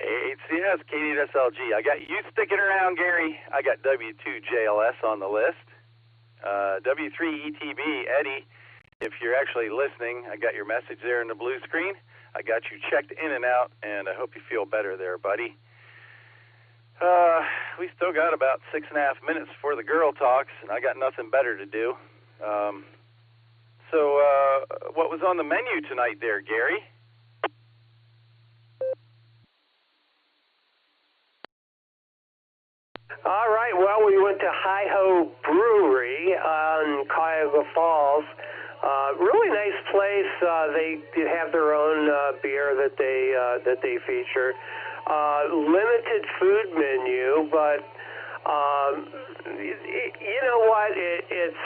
AHCS, KDSLG. I got you sticking around, Gary. I got W2JLS on the list. W3ETB, Eddie, if you're actually listening, I got your message there in the blue screen. I got you checked in and out, and I hope you feel better there, buddy. We still got about 6.5 minutes before the girl talks, and I got nothing better to do. So what was on the menu tonight there, Gary? All right, well, we went to Hi-Ho Brewery in Cuyahoga Falls. Really nice place. They have their own beer that they feature. Limited food menu, but you know what? It's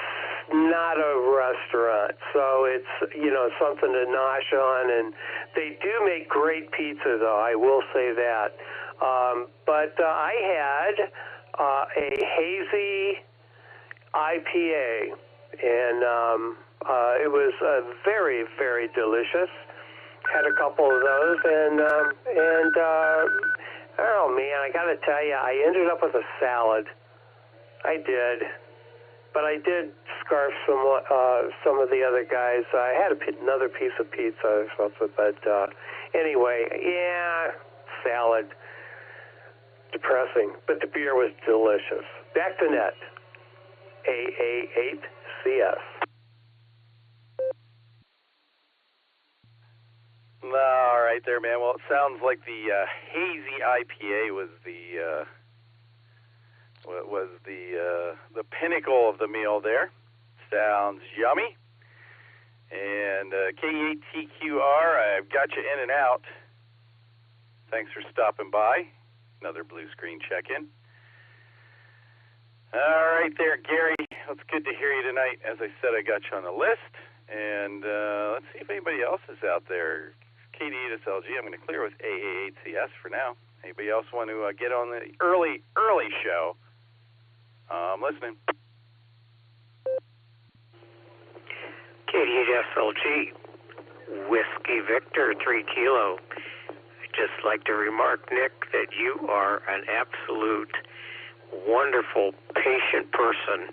not a restaurant, so it's something to nosh on. And they do make great pizza, though. I will say that. But I had a hazy IPA, and it was very, very delicious. Had a couple of those, and oh man, I got to tell you, I ended up with a salad. I did, but I did scarf some of the other guys. I had another piece of pizza or something, but anyway, yeah, salad. Depressing, but the beer was delicious. Back to net. AA8CS. All right there, man. Well, it sounds like the hazy IPA was the pinnacle of the meal there. Sounds yummy. And K8TQR, I've got you in and out. Thanks for stopping by. Another blue screen check-in. All right there, Gary. It's good to hear you tonight. As I said, I got you on the list. And let's see if anybody else is out there. KDSLG, I'm going to clear with AA8CS for now. Anybody else want to get on the early show? I'm listening. KDSLG, Whiskey Victor, 3 Kilo. Just like to remark, Nick, that you are an absolute wonderful, patient person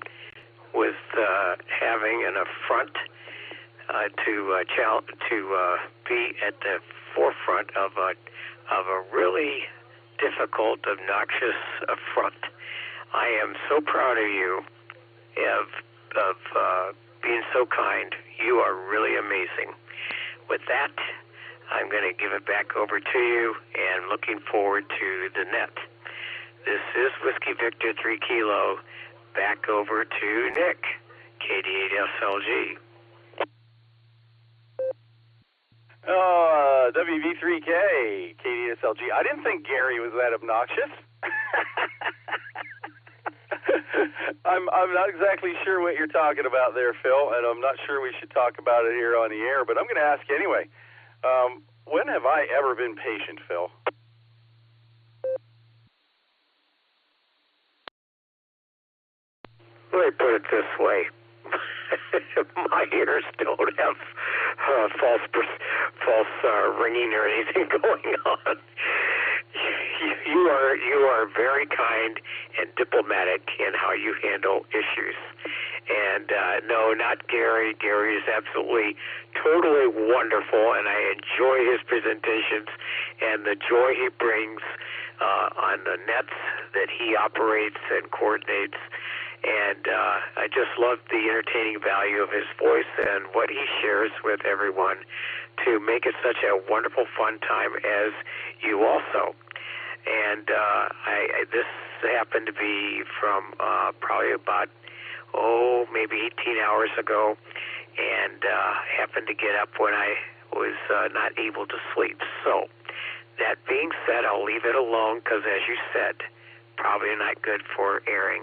with having an affront to be at the forefront of a really difficult, obnoxious affront. I am so proud of you of being so kind. You are really amazing. With that, I'm going to give it back over to you, and looking forward to the net. This is Whiskey Victor 3 Kilo. Back over to Nick, KD8SLG. WV3K, KDSLG. I didn't think Gary was that obnoxious. I'm not exactly sure what you're talking about there, Phil, and I'm not sure we should talk about it here on the air, but I'm going to ask anyway. When have I ever been patient, Phil? Let me put it this way. My ears don't have false ringing or anything going on. You are very kind and diplomatic in how you handle issues. And no, not Gary. Gary is absolutely, totally wonderful, and I enjoy his presentations and the joy he brings on the nets that he operates and coordinates. And I just love the entertaining value of his voice and what he shares with everyone to make it such a wonderful, fun time as you also. And this happened to be from probably about, maybe 18 hours ago, and happened to get up when I was not able to sleep. So that being said, I'll leave it alone because, as you said, probably not good for airing.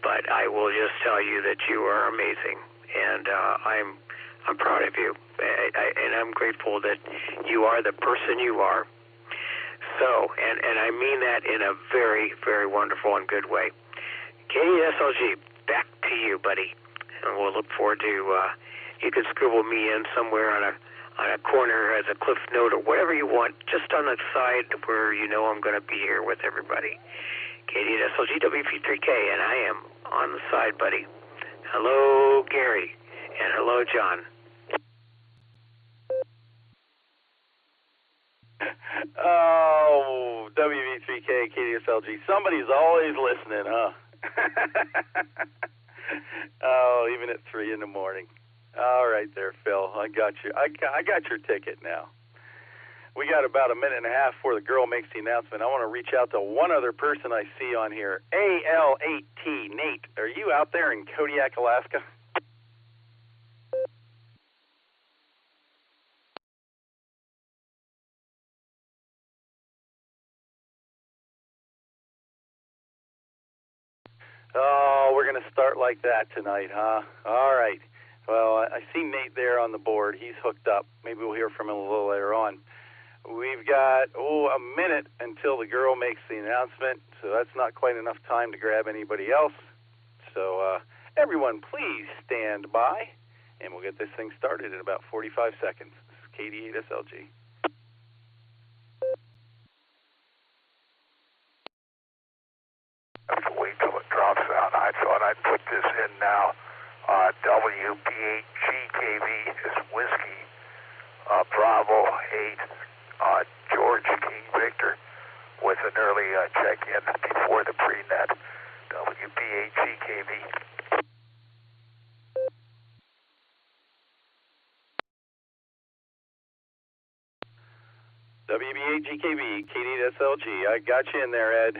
But I will just tell you that you are amazing, and I'm proud of you, and I'm grateful that you are the person you are. So, and I mean that in a very, very wonderful and good way. KSLG, back to you, buddy, and we'll look forward to. You can scribble me in somewhere on on a corner as a cliff note or whatever you want, just on the side where you know I'm going to be here with everybody. Katie at SLG WP3K, and I am on the side, buddy. Hello, Gary, and hello, John. Oh, WV3K, KDSLG. Somebody's always listening, huh? Oh, even at 3 in the morning. All right there, Phil. I got you. I got your ticket now. We got about a minute and a half before the girl makes the announcement. I want to reach out to one other person I see on here. AL8T, Nate. Are you out there in Kodiak, Alaska? Oh, we're going to start like that tonight, huh? All right. Well, I see Nate there on the board. He's hooked up. Maybe we'll hear from him a little later on. We've got, a minute until the girl makes the announcement, so that's not quite enough time to grab anybody else. So everyone, please stand by, and we'll get this thing started in about 45 seconds. This is KD8SLG. Have to wait till it drops out. I thought I'd put this in now. WP8GKV is Whiskey, Bravo 8, George King Victor, with an early check-in before the pre-net. WP8GKV. WB8GKV, KD8SLG. I got you in there, Ed.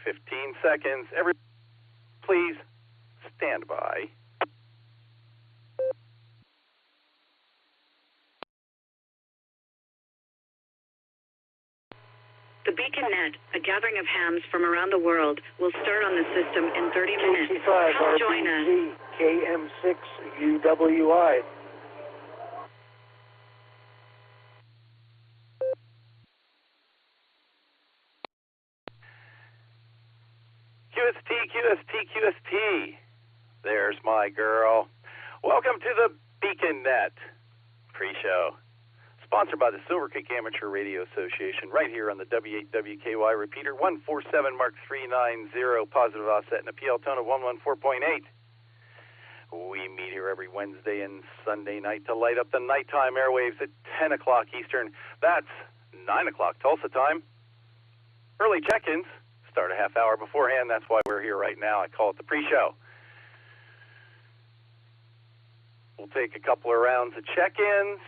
15 seconds. Everyone, please stand by. The Beacon Net, a gathering of hams from around the world, will start on the system in 30 minutes. Come join us. KM6UWI. QST, QST, QST. There's my girl. Welcome to the Beacon Net pre-show. Sponsored by the Silvercreek Amateur Radio Association, right here on the W8WKY repeater, 147 Mark 390, positive offset, and a PL tone of 114.8. We meet here every Wednesday and Sunday night to light up the nighttime airwaves at 10 o'clock Eastern. That's 9 o'clock Tulsa time. Early check-ins start a half hour beforehand. That's why we're here right now. I call it the pre-show. We'll take a couple of rounds of check-ins.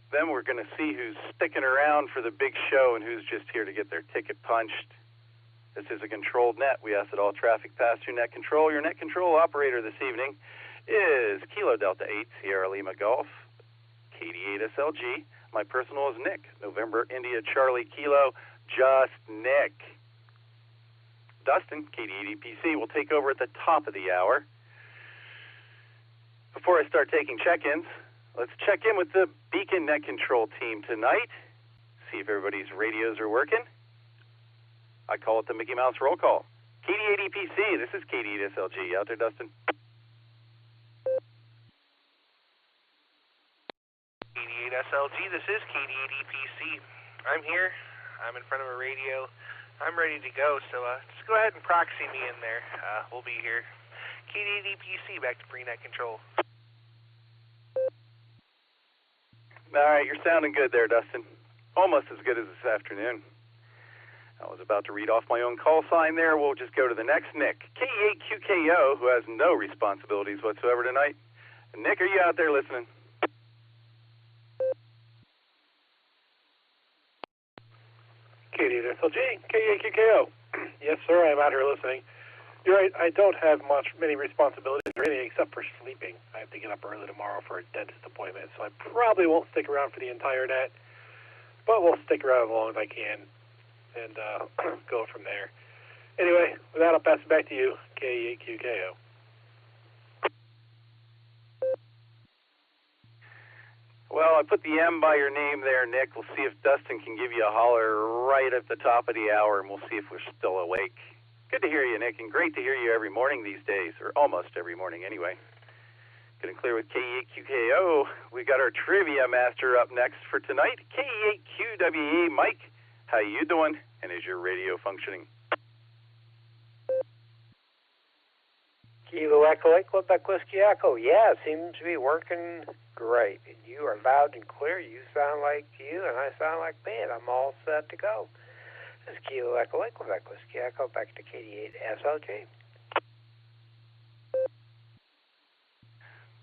Then we're going to see who's sticking around for the big show and who's just here to get their ticket punched. This is a controlled net. We ask that all traffic pass through net control. Your net control operator this evening is Kilo Delta 8, Sierra Lima Golf, KD8SLG. My personal is Nick, November India Charlie Kilo, just Nick. Dustin, KD8PC, will take over at the top of the hour. Before I start taking check-ins, let's check in with the Beacon Net Control team tonight. See if everybody's radios are working. I call it the Mickey Mouse roll call. KD8PC, this is KD8SLG. Out there, Dustin? KD8SLG, this is KD8PC. I'm here. I'm in front of a radio. I'm ready to go, so just go ahead and proxy me in there. We'll be here. KD8PC, back to pre-net control. All right, you're sounding good there, Dustin. Almost as good as this afternoon. I was about to read off my own call sign there. We'll just go to the next Nick, K8QKO, who has no responsibilities whatsoever tonight. Nick, are you out there listening? KD8SLG, K8QKO. Yes, sir, I'm out here listening. You're right, I don't have many responsibilities or anything except for sleeping. I have to get up early tomorrow for a dentist appointment, so I probably won't stick around for the entire net, but we'll stick around as long as I can and go from there. Anyway, with that, I'll pass it back to you, K8QKO. Well, I put the M by your name there, Nick. We'll see if Dustin can give you a holler right at the top of the hour, and we'll see if we're still awake. Good to hear you, Nick, and great to hear you every morning these days, or almost every morning anyway. Getting clear with KE8QKO. We got our trivia master up next for tonight. KE8QWE, Mike. How you doing? And is your radio functioning? Kilo Echolink, Quebec Whiskey Echo. Yeah, it seems to be working great. You are loud and clear. You sound like you, and I sound like me, and I'm all set to go. This is Kilo Echolink, Quebec Whiskey Echo, back to KD8SLG.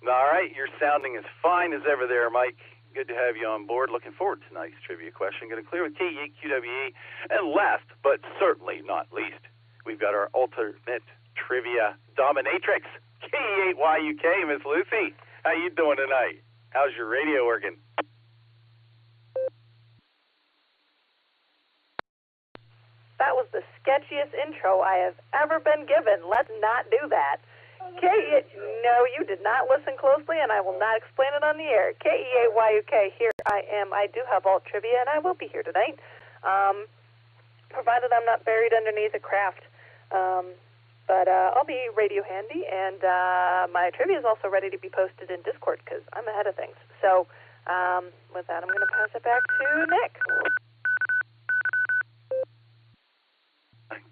All right, you're sounding as fine as ever there, Mike. Good to have you on board. Looking forward to tonight's trivia question. Going to clear with KE8QWE. And last, but certainly not least, we've got our alternate trivia dominatrix, KE8YUK, Miss Lucy. How you doing tonight? How's your radio working? That was the sketchiest intro I have ever been given. Let's not do that. No, you did not listen closely, and I will not explain it on the air. KE8YUK, here I am. I do have alt trivia, and I will be here tonight, provided I'm not buried underneath a craft. But I'll be radio handy, and my trivia is also ready to be posted in Discord because I'm ahead of things. So with that, I'm going to pass it back to Nick.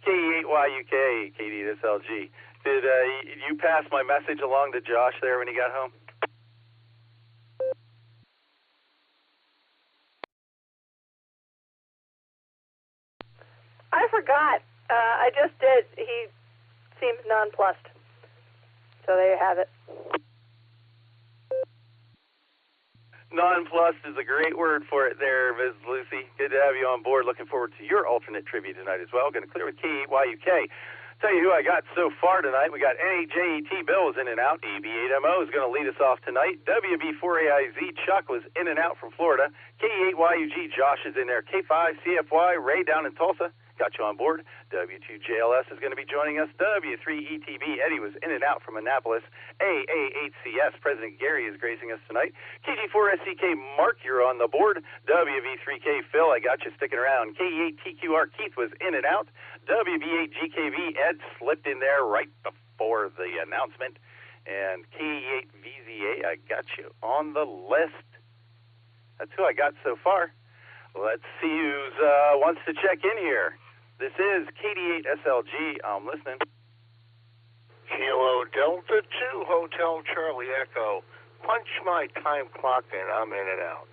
KE8YUK, KD8SLG. Did you pass my message along to Josh there when he got home? I forgot. I just did. He seems nonplussed. So there you have it. Nonplussed is a great word for it there, Ms. Lucy. Good to have you on board. Looking forward to your alternate trivia tonight as well. Going to clear with KE8YUK. Tell you who I got so far tonight. We got NAJET Bill is in and out. AB8MO is going to lead us off tonight. WB4AIZ Chuck was in and out from Florida. K8YUG Josh is in there. K5CFY Ray down in Tulsa. Got you on board. W2JLS is going to be joining us. W3ETB Eddie was in and out from Annapolis. AA8CS President Gary is gracing us tonight. KG4SCK Mark, you're on the board. WV3K Phil, I got you sticking around. KE8TQR Keith was in and out. WB8GKV Ed slipped in there right before the announcement. And KE8VZA, I got you on the list. That's who I got so far. Let's see who wants to check in here. This is KD8SLG. I'm listening. Kilo Delta 2 Hotel Charlie Echo. Punch my time clock and I'm in and out.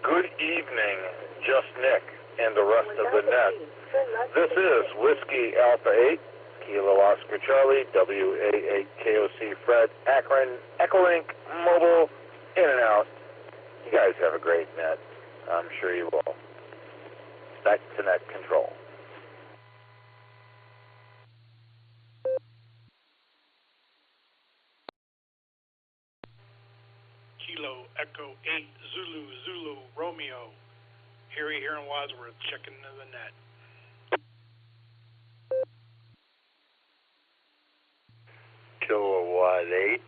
Good evening, Just Nick and the rest of the net. This is Whiskey Alpha 8, Kilo Oscar Charlie, WA8KOC Fred, Akron, Echolink, Mobile, in and out. You guys have a great net. I'm sure you will. Back to net control. Kilo Echo 8 Zulu Romeo. Harry here in Wadsworth, checking into the net. Kilowatt 8,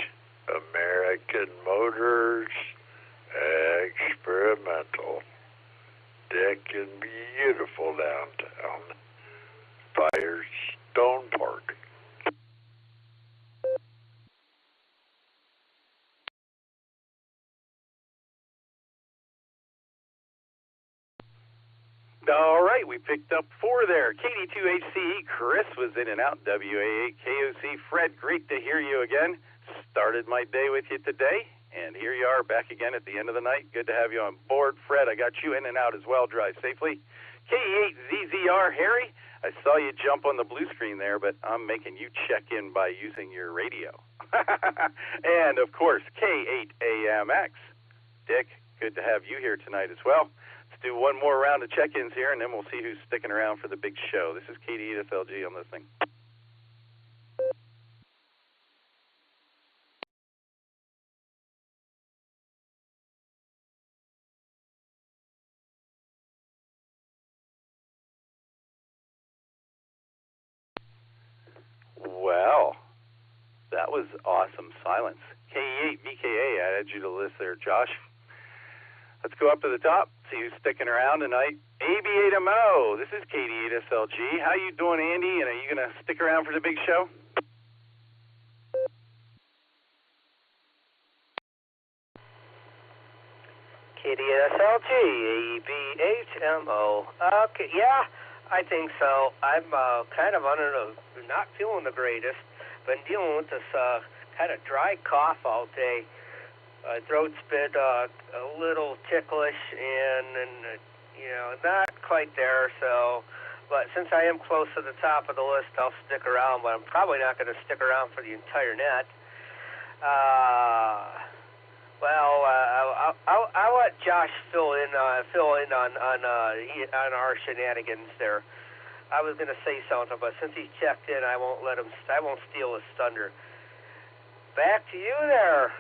American Motors, experimental. Deck and beautiful downtown. Firestone Park. All right, we picked up 4 there. KD2HCE, Chris was in and out. WA8KOC, Fred, great to hear you again. Started my day with you today, and here you are back again at the end of the night. Good to have you on board. Fred, I got you in and out as well. Drive safely. K8ZZR, Harry, I saw you jump on the blue screen there, but I'm making you check in by using your radio. And, of course, K8AMX. Dick, good to have you here tonight as well. Do one more round of check-ins here, and then we'll see who's sticking around for the big show. This is KD8SLG. I'm listening. Well, that was awesome silence. K8VKA, I added you to the list there, Josh. Let's go up to the top, see who's sticking around tonight. AB8MO, this is KD8SLG. How you doing, Andy? And are you going to stick around for the big show? KD8SLG, AB8MO. Okay, yeah, I think so. I'm kind of not feeling the greatest. Been dealing with this kind of dry cough all day. Throat's been a little ticklish and not quite there. So, but since I am close to the top of the list, I'll stick around. But I'm probably not going to stick around for the entire net. I'll let Josh fill in on our shenanigans there. I was going to say something, but since he checked in, I won't steal his thunder. Back to you there,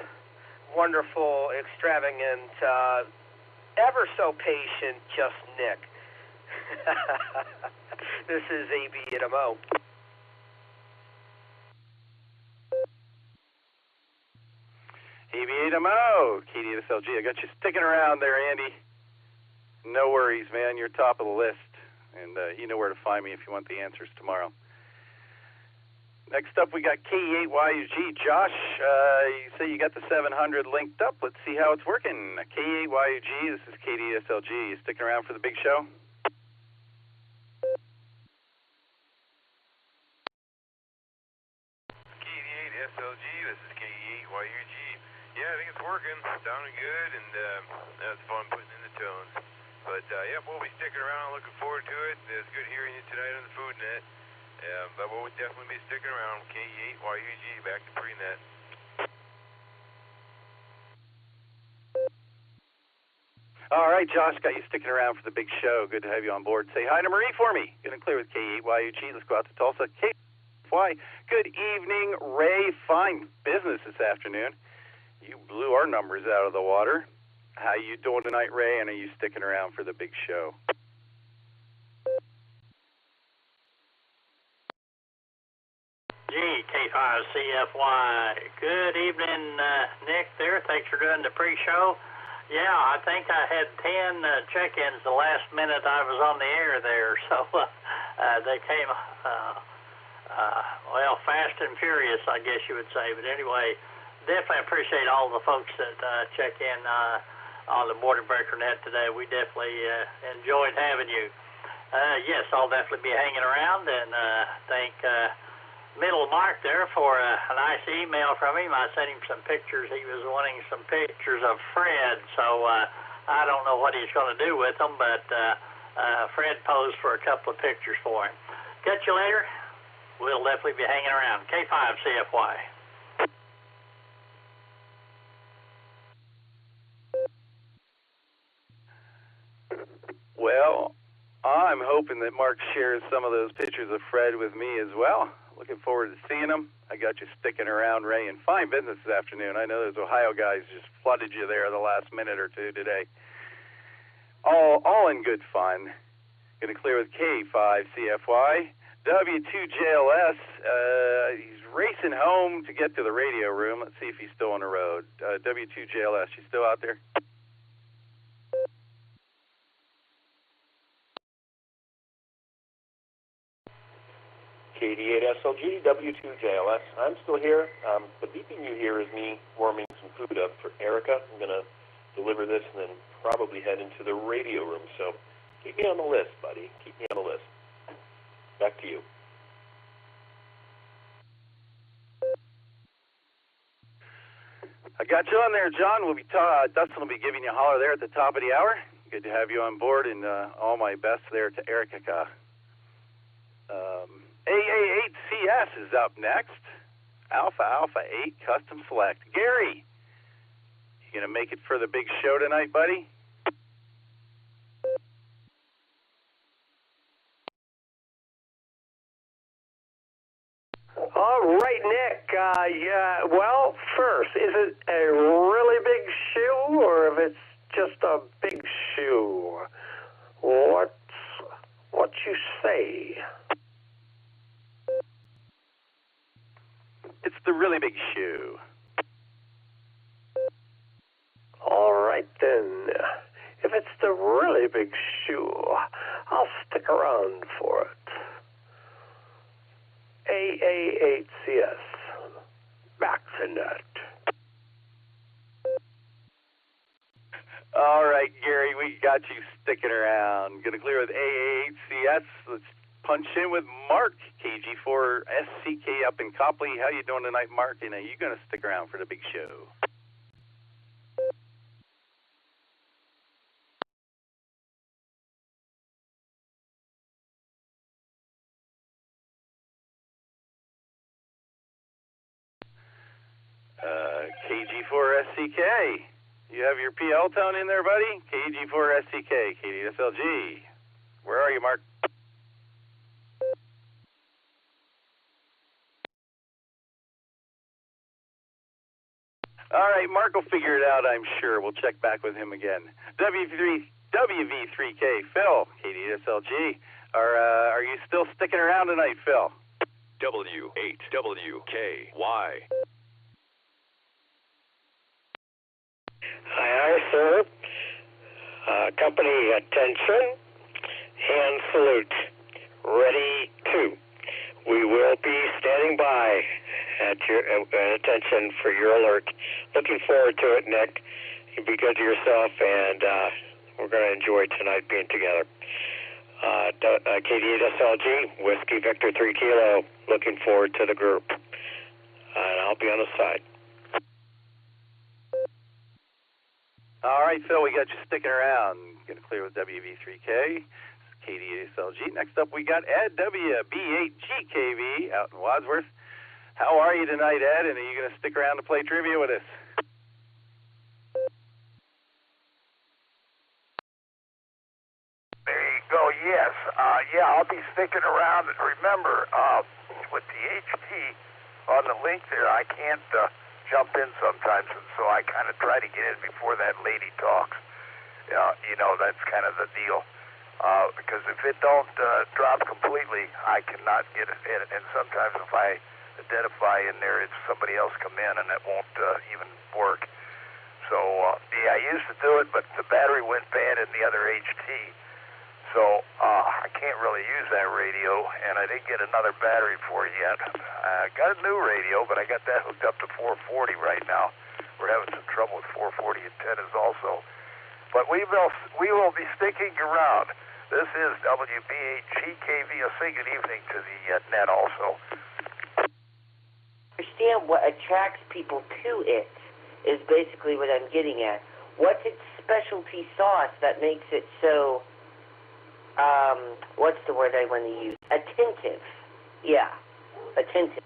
wonderful, extravagant, ever so patient, just Nick. This is AB8MO. AB8MO, KD8SLG. I got you sticking around there, Andy. No worries, man. You're top of the list. And you know where to find me if you want the answers tomorrow. Next up, we got K8YUG. Josh, you say you got the 700 linked up. Let's see how it's working. K8YUG, this is KD8SLG. You sticking around for the big show? KD8SLG, this is K8YUG. Yeah, I think it's working. Sounding good, and that's fun putting in the tones. But, yeah, we'll be sticking around. Looking forward to it. It's good hearing you tonight on the Food Net. But we'll definitely be sticking around. K8YUG, back to pre-net. All right, Josh, got you sticking around for the big show. Good to have you on board. Say hi to Marie for me. Good and clear with K8YUG. Let's go out to Tulsa. K8Y. Good evening, Ray. Fine business this afternoon. You blew our numbers out of the water. How you doing tonight, Ray, and are you sticking around for the big show? K5CFY. Good evening, Nick there. Thanks for doing the pre-show. Yeah, I think I had 10 check-ins the last minute I was on the air there, so they came, fast and furious, I guess you would say. But anyway, definitely appreciate all the folks that check in on the Border Breaker Net today. We definitely enjoyed having you. Yes, I'll definitely be hanging around, and thank Middle Mark there for a nice email from him. I sent him some pictures. He was wanting some pictures of Fred, so I don't know what he's going to do with them, but Fred posed for a couple of pictures for him. Catch you later. We'll definitely be hanging around. K5CFY. Well, I'm hoping that Mark shares some of those pictures of Fred with me as well. Looking forward to seeing them. I got you sticking around, Ray, and fine business this afternoon. I know those Ohio guys just flooded you there the last minute or two today. All in good fun. Going to clear with K5CFY. W2JLS, he's racing home to get to the radio room. Let's see if he's still on the road. W2JLS, you still out there? KD8SLG, W2JLS. I'm still here. The beeping you hear is me warming some food up for Erica. I'm going to deliver this and then probably head into the radio room. So keep me on the list, buddy. Keep me on the list. Back to you. I got you on there, John. Dustin will be giving you a holler there at the top of the hour. Good to have you on board, and all my best there to Erica. AA8CS is up next. Alpha 8 Custom Select. Gary, you going to make it for the big show tonight, buddy? All right, Nick. Well, first, is it a really big shoe, or if it's just a big shoe? What you say? It's the really big shoe. All right, then. That's the really big shoe. I'll stick around for it. AA8CS. Back to net. All right, Gary, we got you sticking around. Gonna clear with AA8CS. Let's punch in with Mark, KG4SCK up in Copley. How you doing tonight, Mark? And are you gonna stick around for the big show? KG4SCK. You have your PL tone in there, buddy? KG4SCK, KDSLG. Where are you, Mark? All right, Mark will figure it out, I'm sure. We'll check back with him again. WV3K, Phil, KDSLG. Are you still sticking around tonight, Phil? W8WKY. Aye, sir. Company attention and salute. Ready to. We will be standing by at your attention for your alert. Looking forward to it, Nick. You be good to yourself, and we're going to enjoy tonight being together. KD8SLG, Whiskey Victor 3 Kilo. Looking forward to the group. And I'll be on the side. All right, Phil, we got you sticking around. Going to clear with WV3K, KD8SLG. Next up, we got Ed, WB8GKV, out in Wadsworth. How are you tonight, Ed? And are you going to stick around to play trivia with us? There you go, yes. Yeah, I'll be sticking around. And remember, with the HT on the link there, I can't jump in sometimes, and so I kind of try to get in before that lady talks. You know, that's kind of the deal. Because if it don't drop completely, I cannot get it in. And sometimes if I identify in there, it's somebody else come in, and it won't even work. So, yeah, I used to do it, but the battery went bad in the other HT. So I can't really use that radio, and I didn't get another battery for it yet. I got a new radio, but I got that hooked up to 440 right now. We're having some trouble with 440 antennas also. But we will be sticking around. This is WB8GKV. A say good evening to the net also. Understand what attracts people to it is basically what I'm getting at. What's its specialty sauce that makes it so... what's the word I want to use? Attentive. Yeah, attentive.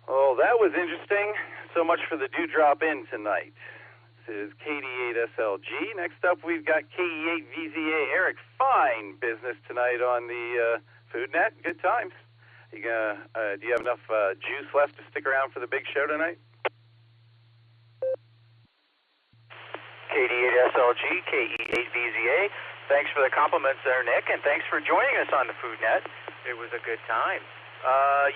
Oh, that was interesting. So much for the Dewdrop In tonight. This is KD8SLG. Next up, we've got KE8VZA. Eric, fine business tonight on the FoodNet. Good times. Do you have enough juice left to stick around for the big show tonight? KD8SLG, KE8VZA. Thanks for the compliments there, Nick, and thanks for joining us on the FoodNet. It was a good time.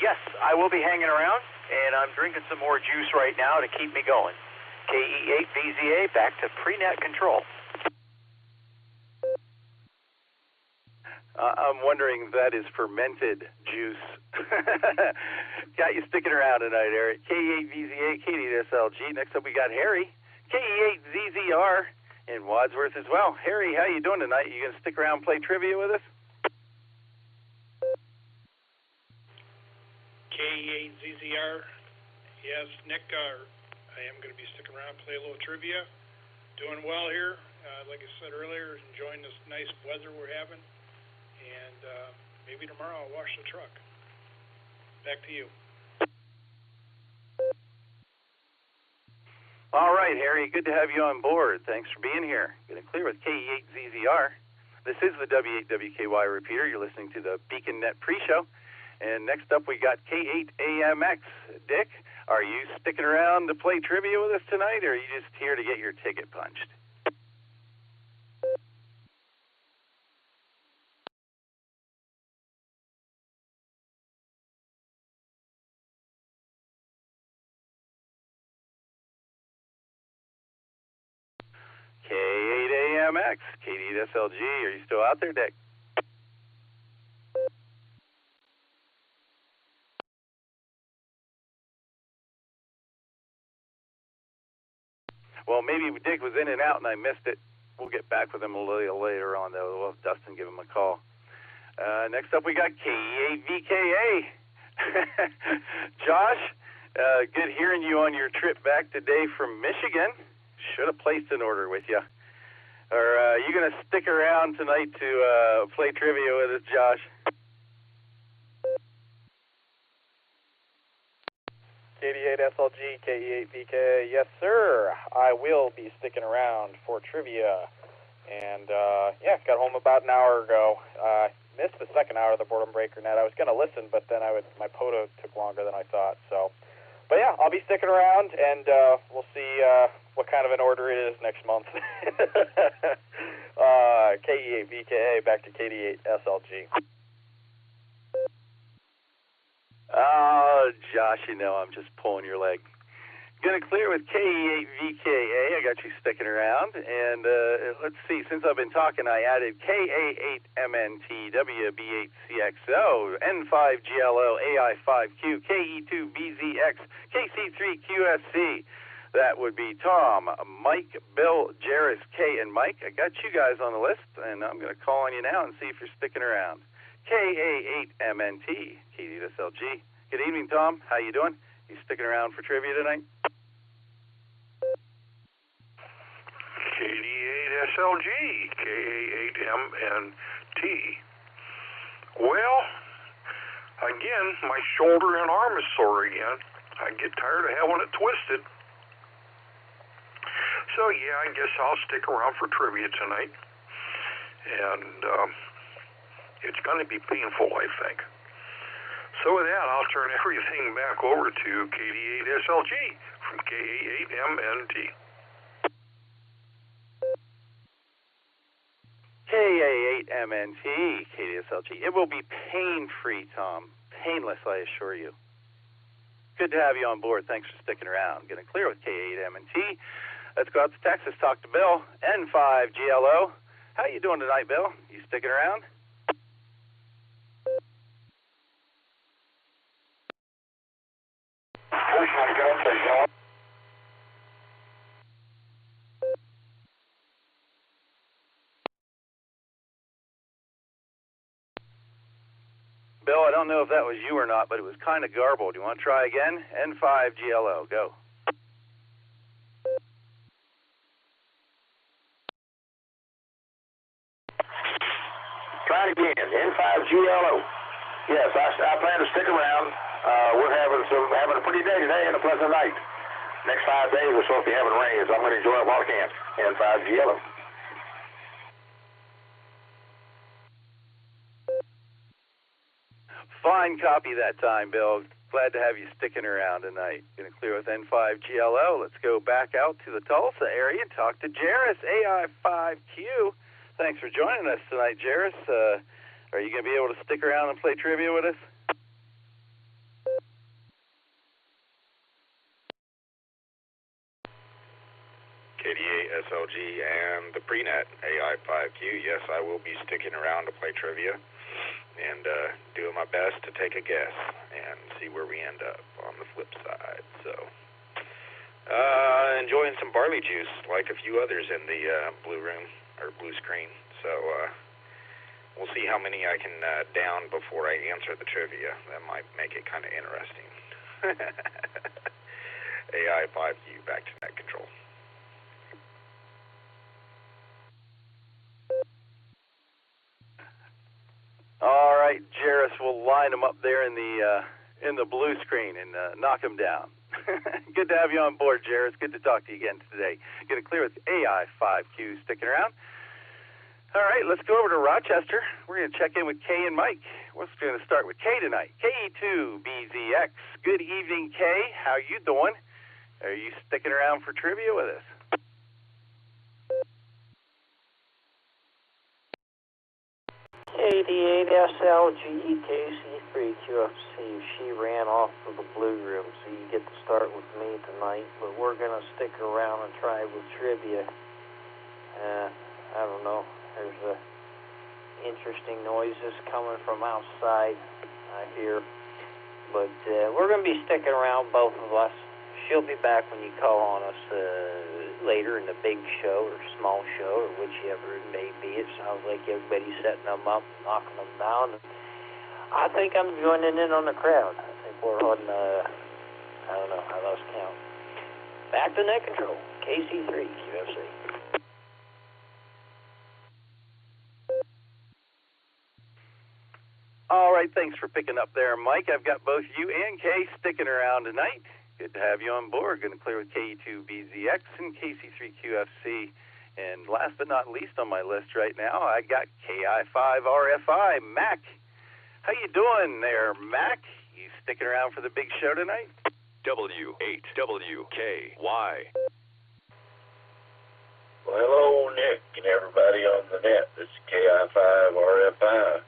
Yes, I will be hanging around, and I'm drinking some more juice right now to keep me going. KE8VZA, back to pre-net control. I'm wondering if that is fermented juice. Got you sticking around tonight, Eric. KE8VZA, KD8SLG. Next up, we got Harry. KE8ZZR in Wadsworth as well. Harry, how you doing tonight? You going to stick around and play trivia with us? KE8ZZR. Yes, Nick, I am going to be sticking around, play a little trivia. Doing well here. Like I said earlier, enjoying this nice weather we're having. And maybe tomorrow I'll wash the truck. Back to you. All right, Harry, good to have you on board. Thanks for being here. Getting clear with KE8ZZR. This is the W8WKY repeater. You're listening to the Beacon Net pre-show. And next up, we got K8AMX. Dick, are you sticking around to play trivia with us tonight, or are you just here to get your ticket punched? KMX, KD8SLG. Are you still out there, Dick? Well, maybe Dick was in and out and I missed it. We'll get back with him a little later on, though. We'll have Dustin give him a call. Next up, we got KE8VKA. Josh, good hearing you on your trip back today from Michigan. Should have placed an order with you. Are you going to stick around tonight to play trivia with us, Josh? KD8SLG, KE8VK, yes sir, I will be sticking around for trivia. And yeah, got home about an hour ago. Missed the second hour of the Boredom Breaker Net. I was going to listen, but then my POTA took longer than I thought. So, but yeah, I'll be sticking around, and we'll see what kind of an order it is next month. KE8VKA, back to KD8SLG. Oh, Josh, you know I'm just pulling your leg. Going to clear with KE8VKA. I got you sticking around. And let's see, since I've been talking, I added KA8MNT, WB8CXO, N5GLO, AI5Q, KE2BZX, KC3QSC. That would be Tom, Mike, Bill, Jairus, Kay, and Mike. I got you guys on the list, and I'm going to call on you now and see if you're sticking around. KA8MNT, KD8SLG. Good evening, Tom. How you doing? You sticking around for trivia tonight? KD8SLG, KA8MNT. Well, again, my shoulder and arm is sore again. I get tired of having it twisted. So, yeah, I guess I'll stick around for trivia tonight. And it's going to be painful, I think. So with that, I'll turn everything back over to KD8SLG from KA8MNT. KA8MNT, KD8SLG. It will be pain-free, Tom. Painless, I assure you. Good to have you on board. Thanks for sticking around. Getting clear with KA8MNT. Let's go out to Texas, talk to Bill, N5GLO. How you doing tonight, Bill? You sticking around? Bill, I don't know if that was you or not, but it was kind of garbled. You want to try again? N5GLO, go. Try it again, N5GLO. Yes, I plan to stick around. We're having a pretty day today and a pleasant night. Next 5 days we're supposed to be having rain, so I'm going to enjoy it while I can. N5GLO. Fine copy that time, Bill. Glad to have you sticking around tonight. Going to clear with N5GLO. Let's go back out to the Tulsa area and talk to Jairus, AI5Q. Thanks for joining us tonight, Jairus. Are you going to be able to stick around and play trivia with us? KD8SLG and the prenet AI5Q. Yes, I will be sticking around to play trivia and doing my best to take a guess and see where we end up on the flip side. So, enjoying some barley juice like a few others in the blue room or blue screen. So, we'll see how many I can down before I answer the trivia. That might make it kind of interesting. AI5Q, back to net control. All right, Jairus, we'll line them up there in the blue screen and knock them down. Good to have you on board, Jairus. Good to talk to you again today. Get it clear with AI5Q sticking around. All right, let's go over to Rochester. We're going to check in with Kay and Mike. We're going to start with Kay tonight. KE2BZX. Good evening, Kay. How you doing? Are you sticking around for trivia with us? KD8SLG KC3QFC. She ran off to the blue room, so you get to start with me tonight. But we're going to stick around and try with trivia. I don't know. There's interesting noises coming from outside, I hear. But we're going to be sticking around, both of us. She'll be back when you call on us later in the big show or small show or whichever it may be. It sounds like everybody's setting them up and knocking them down. I think I'm joining in on the crowd. I think we're on, I don't know, I lost count. Back to net control, KC3, QFC. All right, thanks for picking up there, Mike. I've got both you and Kay sticking around tonight. Good to have you on board. Going to clear with KE2BZX and KC3QFC. And last but not least on my list right now, I got KI5RFI, Mac. How you doing there, Mac? You sticking around for the big show tonight? W8WKY. Well, hello, Nick and everybody on the net. This is KI5RFI,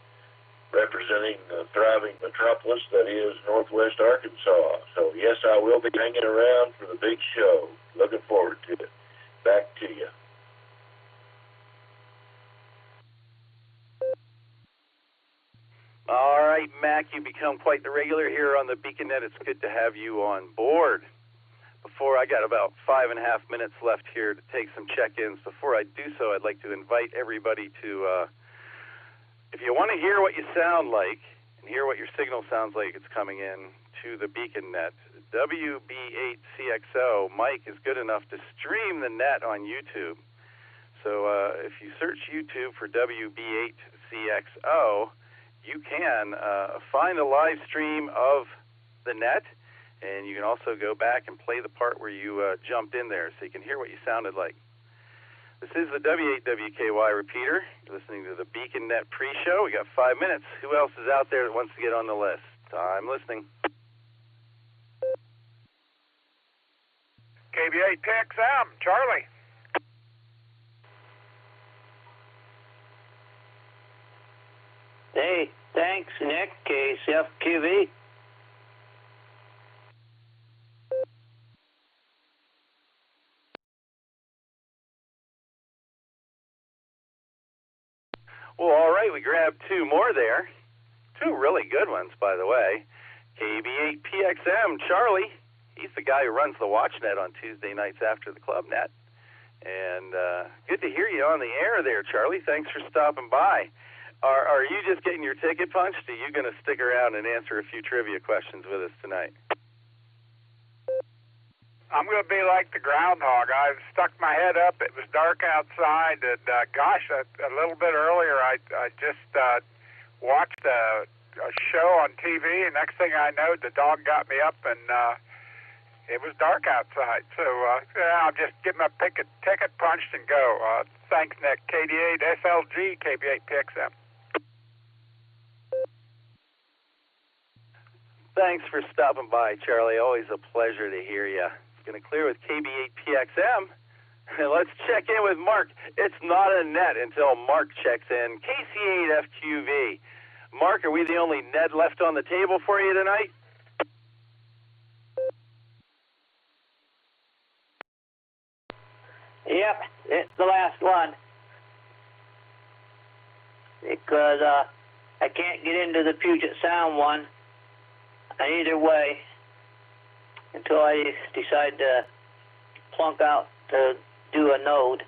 representing the thriving metropolis that is Northwest Arkansas. So, yes, I will be hanging around for the big show. Looking forward to it. Back to you. All right, Mac, you become quite the regular here on the BeaconNet. It's good to have you on board. I got about 5.5 minutes left here to take some check-ins. Before I do so, I'd like to invite everybody to, if you want to hear what you sound like and hear what your signal sounds like it's coming in to the BeaconNet, WB8CXO, Mike is good enough to stream the net on YouTube. So if you search YouTube for WB8CXO, you can find a live stream of the net, and you can also go back and play the part where you jumped in there so you can hear what you sounded like. This is the W8WKY repeater. You're listening to the BeaconNet pre-show. We got 5 minutes. Who else is out there that wants to get on the list? I'm listening. KBA TXM, Charlie. Hey, thanks, Nick. KCFQV. Well, all right, we grabbed two more there. Two really good ones, by the way. KB8PXM, Charlie. He's the guy who runs the WatchNet on Tuesday nights after the club net. And good to hear you on the air there, Charlie. Thanks for stopping by. Are you just getting your ticket punched? Or are you going to stick around and answer a few trivia questions with us tonight? I'm going to be like the groundhog. I stuck my head up. It was dark outside. And, gosh, a little bit earlier, I just watched a show on TV. And next thing I know, the dog got me up, and it was dark outside. So I'll just get my ticket punched and go. Thanks, Nick. KD8 SLG, KB8 PXM. Thanks for stopping by, Charlie. Always a pleasure to hear you. Going to clear with KB8PXM. And let's check in with Mark. It's not a net until Mark checks in. KC8FQV. Mark, are we the only net left on the table for you tonight? Yep, it's the last one. Because I can't get into the Puget Sound one either way until I decide to plunk out to do a node.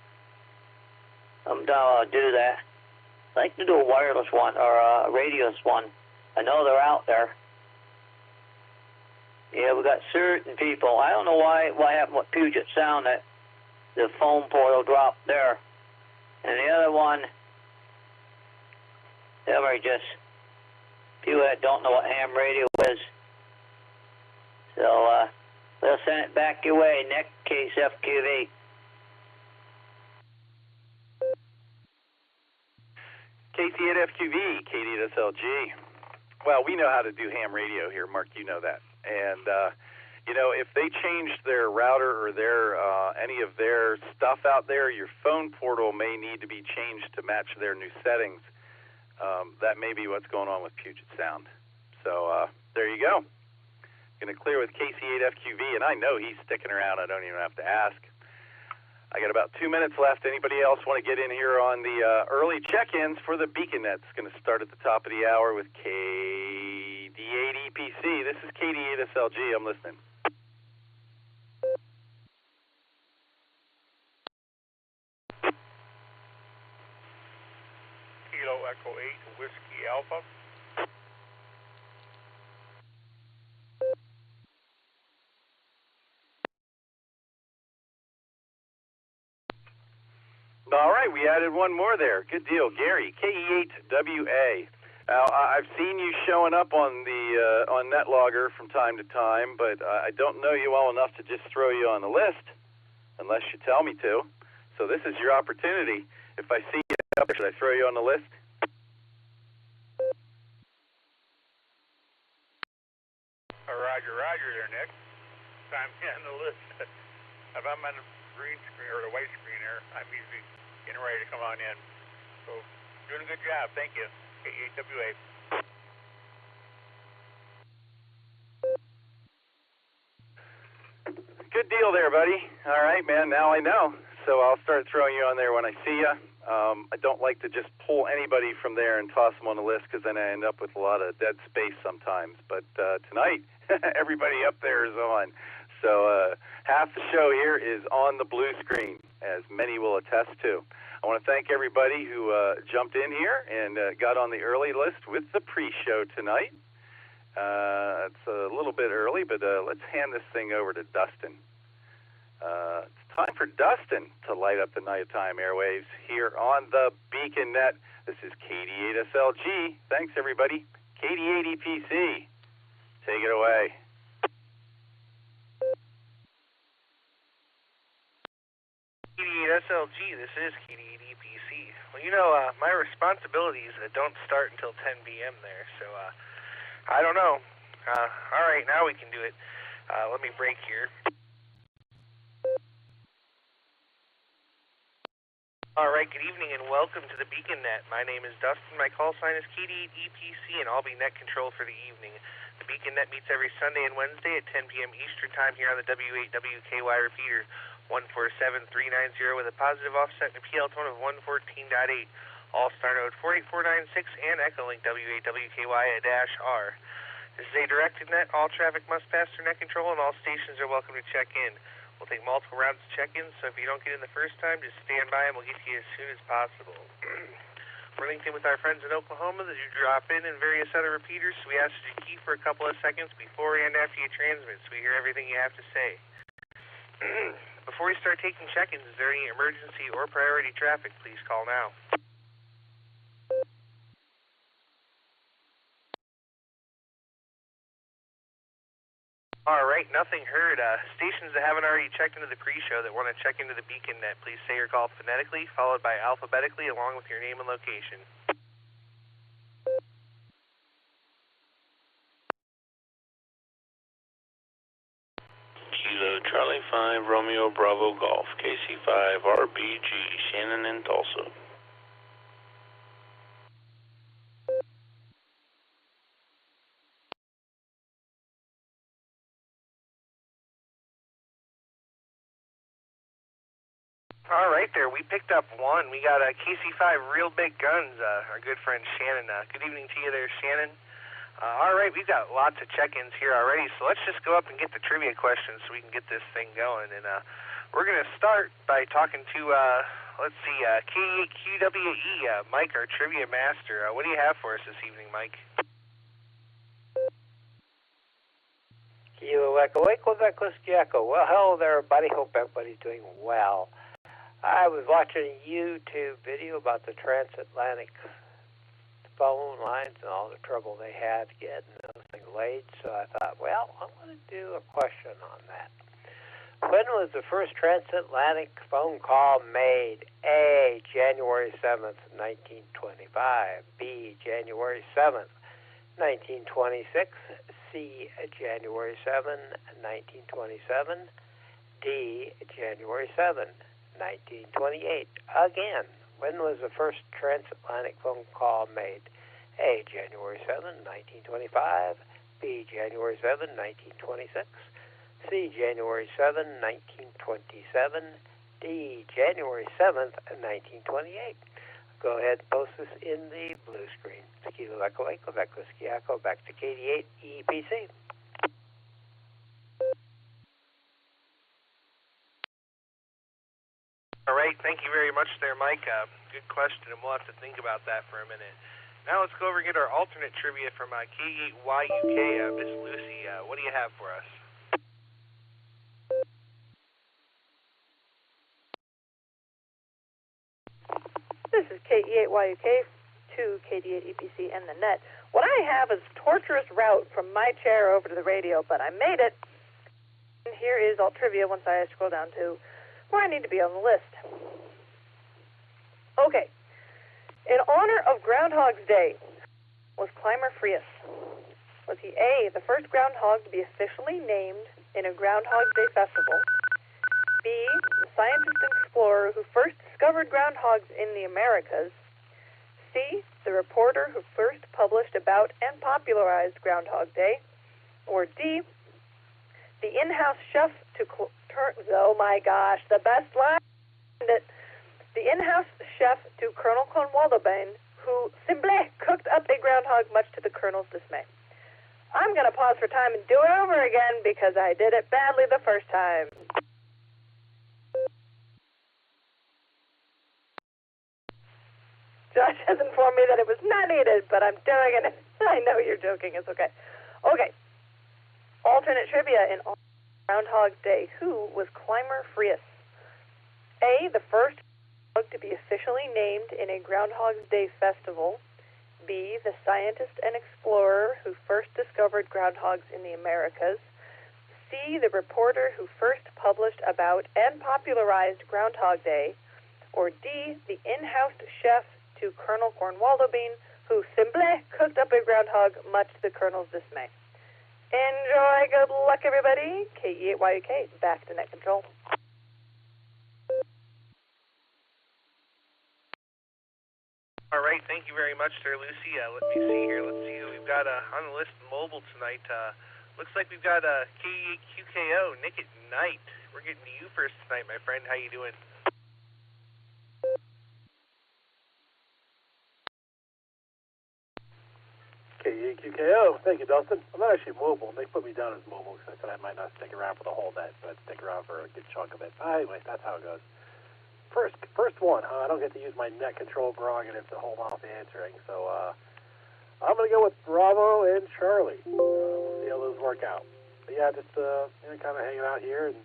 I'm gonna do that. I'd like to do a wireless one or a radios one. I know they're out there. Yeah, we got certain people. I don't know what happened with Puget Sound, that the phone portal dropped there. And the other one, they were just people that don't know what ham radio is. So we'll send it back your way, Nick, KCFQV. KC8FQV, KD8SLG. Well, we know how to do ham radio here, Mark. You know that. And, you know, if they changed their router or their any of their stuff out there, your phone portal may need to be changed to match their new settings. That may be what's going on with Puget Sound. So there you go. Going to clear with KC8FQV, and I know he's sticking around. I don't even have to ask. I got about 2 minutes left. Anybody else want to get in here on the early check-ins for the BeaconNet? It's going to start at the top of the hour with KD8EPC. This is KD8SLG. I'm listening. Kilo Echo 8, Whiskey Alpha. All right, we added one more there. Good deal, Gary. KE8WA. Now, I've seen you showing up on the on NetLogger from time to time, but I don't know you well enough to just throw you on the list, unless you tell me to. So this is your opportunity. If I see you up there, should I throw you on the list? Roger, Roger there, Nick. Time on the list. If I'm on the green screen or the white screen there, I'm usually getting ready to come on in. So, doing a good job. Thank you. KE8WA. Good deal there, buddy. All right, man. Now I know. So I'll start throwing you on there when I see you. I don't like to just pull anybody from there and toss them on the list because then I end up with a lot of dead space sometimes. But tonight, everybody up there is on. So half the show here is on the blue screen, as many will attest to. I want to thank everybody who jumped in here and got on the early list with the pre-show tonight. It's a little bit early, but let's hand this thing over to Dustin. It's time for Dustin to light up the nighttime airwaves here on the BeaconNet. This is KD8SLG. Thanks, everybody. KD8EPC. Take it away. KD8SLG, this is KD8EPC. Well, you know, my responsibilities don't start until 10 p.m. there, so I don't know. All right, now we can do it. Let me break here. All right, good evening and welcome to the BeaconNet. My name is Dustin. My call sign is KD8EPC, and I'll be net control for the evening. The BeaconNet meets every Sunday and Wednesday at 10 p.m. Eastern Time here on the W8WKY repeater 147390 with a positive offset and a PL tone of 114.8. Allstar Node 4496 and Echolink W8WKY-R. This is a directed net. All traffic must pass through net control, and all stations are welcome to check in. We'll take multiple rounds of check-ins, so if you don't get in the first time, just stand by and we'll get to you as soon as possible. We're linked in with our friends in Oklahoma that you drop in and various other repeaters, so we ask that you keep for a couple of seconds before and after you transmit so we hear everything you have to say. Before we start taking check-ins, is there any emergency or priority traffic? Please call now. All right, nothing heard. Stations that haven't already checked into the pre-show that want to check into the BeaconNet, please say your call phonetically, followed by alphabetically, along with your name and location. Kilo Charlie 5 Romeo Bravo Golf KC5 RBG Shannon and Tulsa. All right there, we picked up one. We got a KC5 Real Big Guns, our good friend Shannon. Good evening to you there, Shannon. All right, we've got lots of check-ins here already, so let's just go up and get the trivia questions so we can get this thing going. And we're going to start by talking to, let's see, K8QWE, Mike, our trivia master. What do you have for us this evening, Mike? Kilo Echo, Whiskey Echo. Well, hello there, everybody. Hope everybody's doing well. I was watching a YouTube video about the transatlantic phone lines and all the trouble they had getting those things laid, so I thought, well, I'm going to do a question on that. When was the first transatlantic phone call made? A, January 7th, 1925. B, January 7th, 1926. C, January 7, 1927. D, January 7, 1928. Again, when was the first transatlantic phone call made? A, January 7, 1925. B, January 7, 1926. C, January 7, 1927. Thursday, January 7th, 1928. Go ahead and post this in the blue screen. Kilo Echo Echo, back to Whiskey Echo, back to KD8 EPC. All right, thank you very much there, Mike. Good question, and we'll have to think about that for a minute. Now let's go over and get our alternate trivia from K8YUK. Miss Lucy, what do you have for us? This is K8YUK to KD8 EPC and the net. What I have is a torturous route from my chair over to the radio, but I made it. And here is alt trivia once I scroll down to where I need to be on the list. Okay. In honor of Groundhog's Day, was Clymer Frias? Was he A, the first groundhog to be officially named in a Groundhog's Day festival? B, the scientist and explorer who first discovered groundhogs in the Americas? C, the reporter who first published about and popularized Groundhog Day? Or D, the in-house chef to oh my gosh, the best line. The in-house chef to Colonel Cornwaldo'Bain, who simply cooked up a groundhog much to the Colonel's dismay. I'm going to pause for time and do it over again because I did it badly the first time. Josh has informed me that it was not needed, but I'm doing it. I know you're joking. It's okay. Okay. Alternate trivia in Groundhog Day. Who was Clymer Frias? A, the first to be officially named in a Groundhog's Day festival. B, the scientist and explorer who first discovered groundhogs in the Americas. C, the reporter who first published about and popularized Groundhog Day. Or D, the in-house chef to Colonel Cornwaldo'Bain, who simply cooked up a groundhog much to the Colonel's dismay. Enjoy. Good luck, everybody. K8YUK, back to net control. All right, thank you very much there, Lucy. Let me see here. Let's see who we've got on the list mobile tonight. Looks like we've got K8QKO, Nick at Night. We're getting to you first tonight, my friend. How you doing? K8QKO. Thank you, Dustin. I'm not actually mobile. They put me down as mobile because I said I might not stick around for the whole net, but I'd stick around for a good chunk of it. Anyway, that's how it goes. First one, I don't get to use my net control prerogative to hold off answering, so I'm going to go with Bravo and Charlie. We'll see how those work out. But yeah, just kind of hanging out here and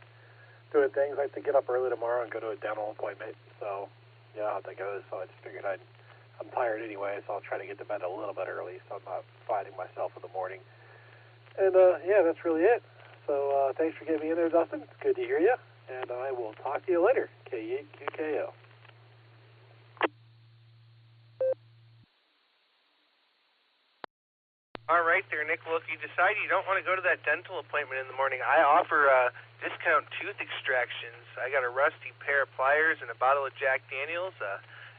doing things. I have to get up early tomorrow and go to a dental appointment, so yeah, how that goes. So I just figured I'm tired anyway, so I'll try to get to bed a little bit early so I'm not fighting myself in the morning. And yeah, that's really it. So thanks for getting me in there, Dustin. It's good to hear you. And I will talk to you later. K8QKO. All right there, Nick. Well, if you decide you don't want to go to that dental appointment in the morning, I offer discount tooth extractions. I got a rusty pair of pliers and a bottle of Jack Daniels.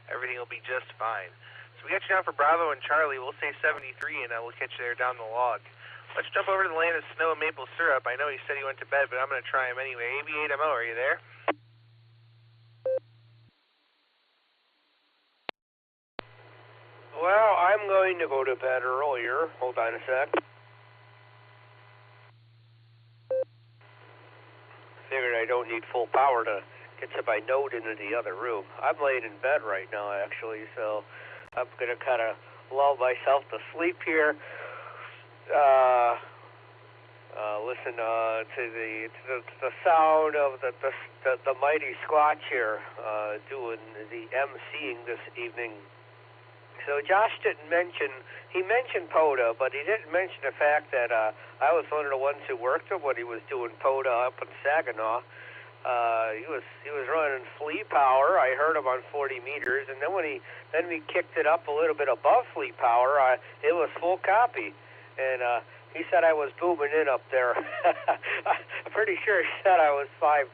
Everything will be just fine. So we got you down for Bravo and Charlie. We'll say 73, and we'll catch you there down the log. Let's jump over to the land of snow and maple syrup. I know he said he went to bed, but I'm going to try him anyway. AB8MO, are you there? Well, I'm going to go to bed earlier. Hold on a sec. Figured I don't need full power to get to my node into the other room. I'm laying in bed right now, actually, so I'm going to kind of lull myself to sleep here. Listen to the sound of the mighty Squatch here doing the emceeing this evening. So Josh didn't mention, he mentioned POTA, but he didn't mention the fact that I was one of the ones who worked him when he was doing POTA up in Saginaw. He was running fleet power. I heard him on 40 meters, and then we kicked it up a little bit above fleet power. It was full copy, and he said I was booming in up there. I'm pretty sure he said I was 5'9".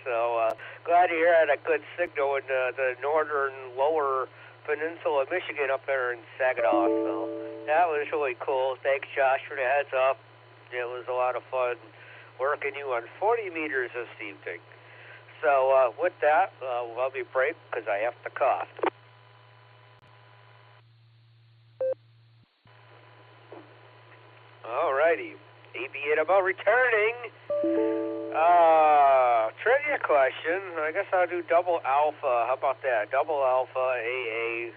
So glad to hear I had a good signal in the northern lower peninsula of Michigan up there in Saginaw. So that was really cool. Thanks, Josh, for the heads up. It was a lot of fun working you on 40 meters this evening. So with that, I'll be brief because I have to cough. All righty. ABATMO returning. Trivia question. I guess I'll do double alpha. How about that? Double alpha, AA,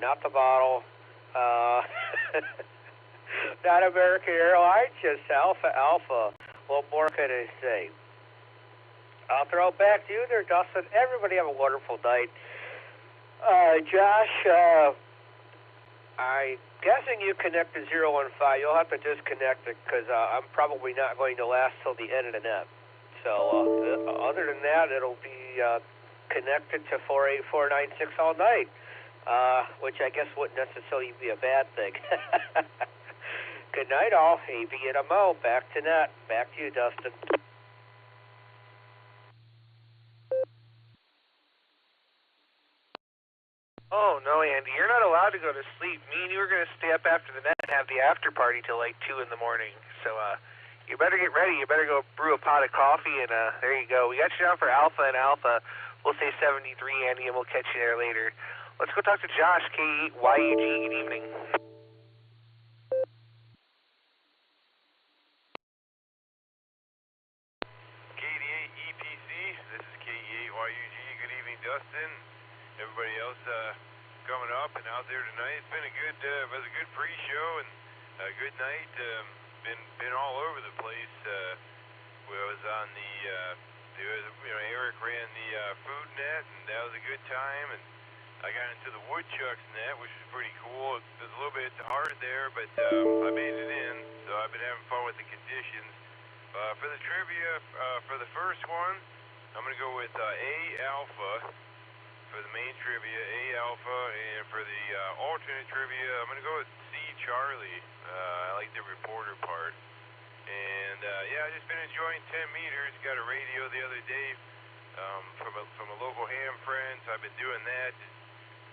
not the bottle. Not American Airlines, just Alpha. What more can I say? I'll throw it back to you there, Dustin. Everybody have a wonderful night. Josh, I'm guessing you connected 015. You'll have to disconnect it because I'm probably not going to last till the end of the net. So other than that, it'll be connected to 48496 all night, which I guess wouldn't necessarily be a bad thing. Good night, all. ABATMO, back to net. Back to you, Dustin. Oh, no, Andy, you're not allowed to go to sleep. Me and you were going to stay up after the net and have the after party till like 2 in the morning. So, you better get ready. You better go brew a pot of coffee, and there you go. We got you down for Alpha and Alpha. We'll say 73, Andy, and we'll catch you there later. Let's go talk to Josh, K8YUG. Good evening. KD8EPC, this is K8YUG. Good evening, Dustin. Everybody else coming up and out there tonight. It's been a good, was a good pre-show and a good night. Been all over the place. We was on the, Eric ran the food net, and that was a good time. And I got into the woodchucks net, which was pretty cool. It was a little bit hard there, but I made it in. So I've been having fun with the conditions. For the trivia, for the first one, I'm going to go with A Alpha. For the main trivia, A Alpha, and for the alternate trivia, I'm going to go with C Charlie. I like the reporter part. And I've just been enjoying 10 meters. Got a radio the other day from a local ham friend, so I've been doing that. Just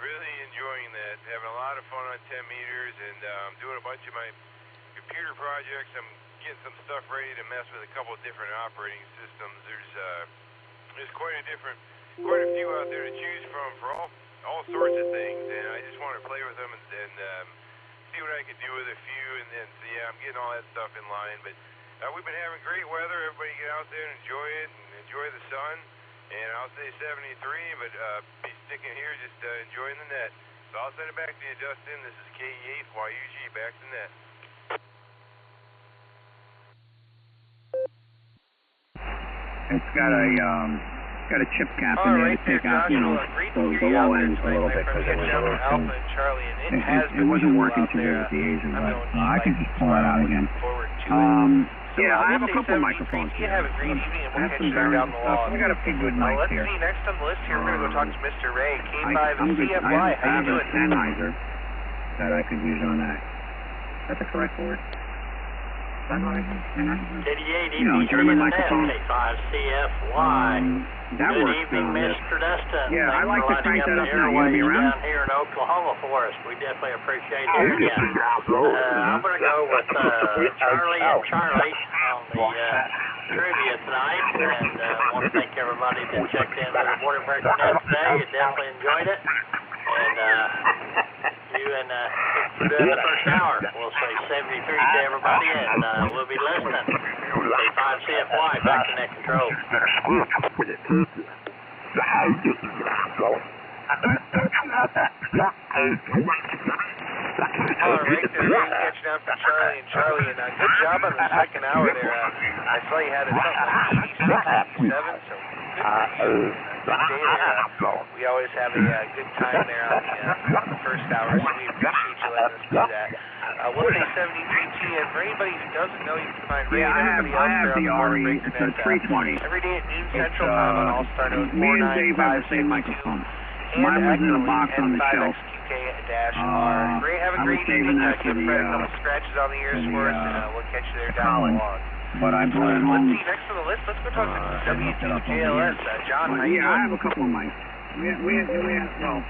really enjoying that. Having a lot of fun on 10 meters, and I'm doing a bunch of my computer projects. I'm getting some stuff ready to mess with a couple of different operating systems. There's quite a few out there to choose from for all sorts of things, and I just want to play with them and see what I can do with a few, and so I'm getting all that stuff in line. But we've been having great weather. Everybody get out there and enjoy it, and enjoy the sun. And I'll say 73, but be sticking here, just enjoying the net. So I'll send it back to you, Dustin. This is K8YUG, back to net. It's got a chip cap in there to take out, the low ends a little bit because it was a little too, it wasn't working too good with the Asian, but I can just pull that out again. I have a couple of microphones here. We got a pretty good mic here. Let's see, next on the list here, we're going to go talk to Mr. Ray, K5 I'm good. CFY. I How have you a doing? Sennheiser that I could use on that. Is that the correct word? German microphone. That Good works. evening, Mr. Dustin. Yeah, I'd like to crank that up now. You You're gonna be around? down here in Oklahoma for us. We definitely appreciate it. I'm going to go with Charlie and Charlie on the trivia tonight, and I want to thank everybody that checked in with the Waterbury Net today. You definitely enjoyed it, and you and during the first hour, we'll say 73 to everybody, and we'll be listening. K5 CFY, back to net control. All right, there, catching up to Charlie and Charlie, and good job on the second hour there. I saw you had it something like 86, 87, so good day there. We always have a good time there on the first hour, so we appreciate you letting us do that. We'll say 73T, and for anybody who doesn't know, you can find Ray and everybody else there on the Waterbury Net. 320. Every day at noon Central Time on Allstar Node Me and Dave have the same microphone. Mine was in a box on the shelf. Ray, have a great evening. Give Fred a couple scratches on the ears for us, and we'll catch you there down the lawn. But I brought it Let's home. see, next on the list, let's go talk to WTJLS. John, how you doing? I have a couple of mics. We have, well,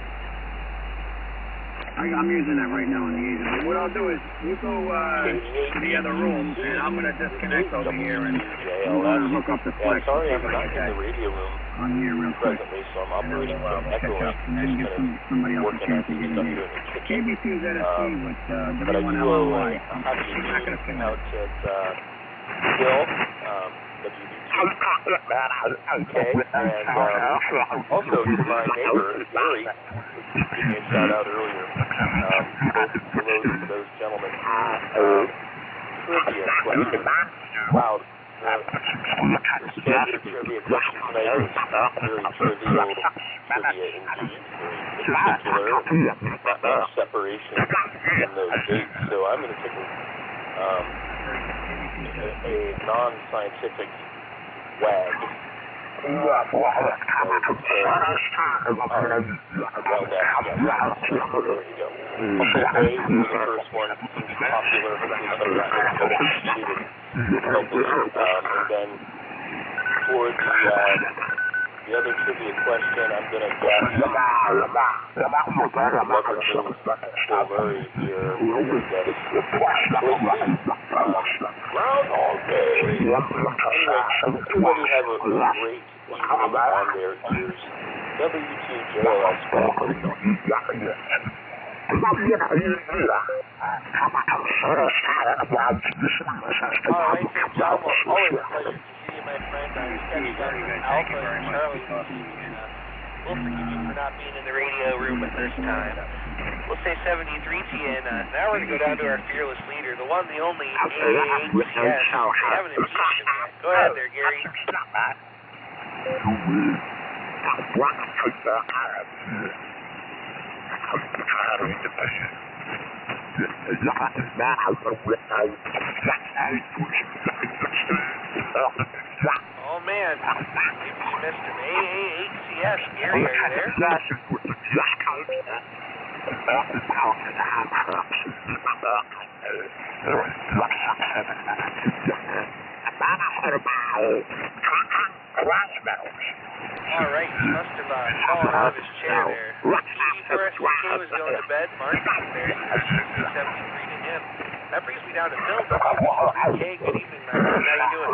I'm using that right now in the agent. What I'll do is, you go to the other room, and I'm going to disconnect over here, and we'll hook up the flex. Sorry, I'm not in the radio room on here real quick. presently, so I'm operating from Echolink. And then get somebody else a chance to get in here. KBC's NSC with W1LY. Happy to be out at Bill, WBT, and also to my neighbor, Gary, gave me a shout out earlier. Both for those gentlemen. Trivia question. Wow. The scheduled trivia question tonight was very trivial trivia indeed. Very particular. Not much separation in those dates. So I'm going to take a non-scientific wag. There we go. Uncle A was the first one. Seems popular, but we've never gotten it troubleshooted locally. And then for the other trivia question, I'm going to guess leveraging Bill Murray here. I'm going to guess Groundhog Day. Anyway, everybody have a great evening on their ears. W2JLS. Alright, so John, well, always a pleasure to see you, my friend. I'm catching up with Alpha and Charlie this week, and we'll forgive you for not being in the radio room at this time. We'll say 73 to you, and now we're going to go down to our fearless leader, the one, the only, AAHCS. They haven't impeached him yet. Go ahead there, Gary. Oh man, you missed him. AAHCS, Gary, are you there? All right, he must have fallen out of his chair there. TV4SDK was going to bed. Mark was there. You can 73 to him. That brings me down to Phil. Okay, good evening, my friend. How you doing?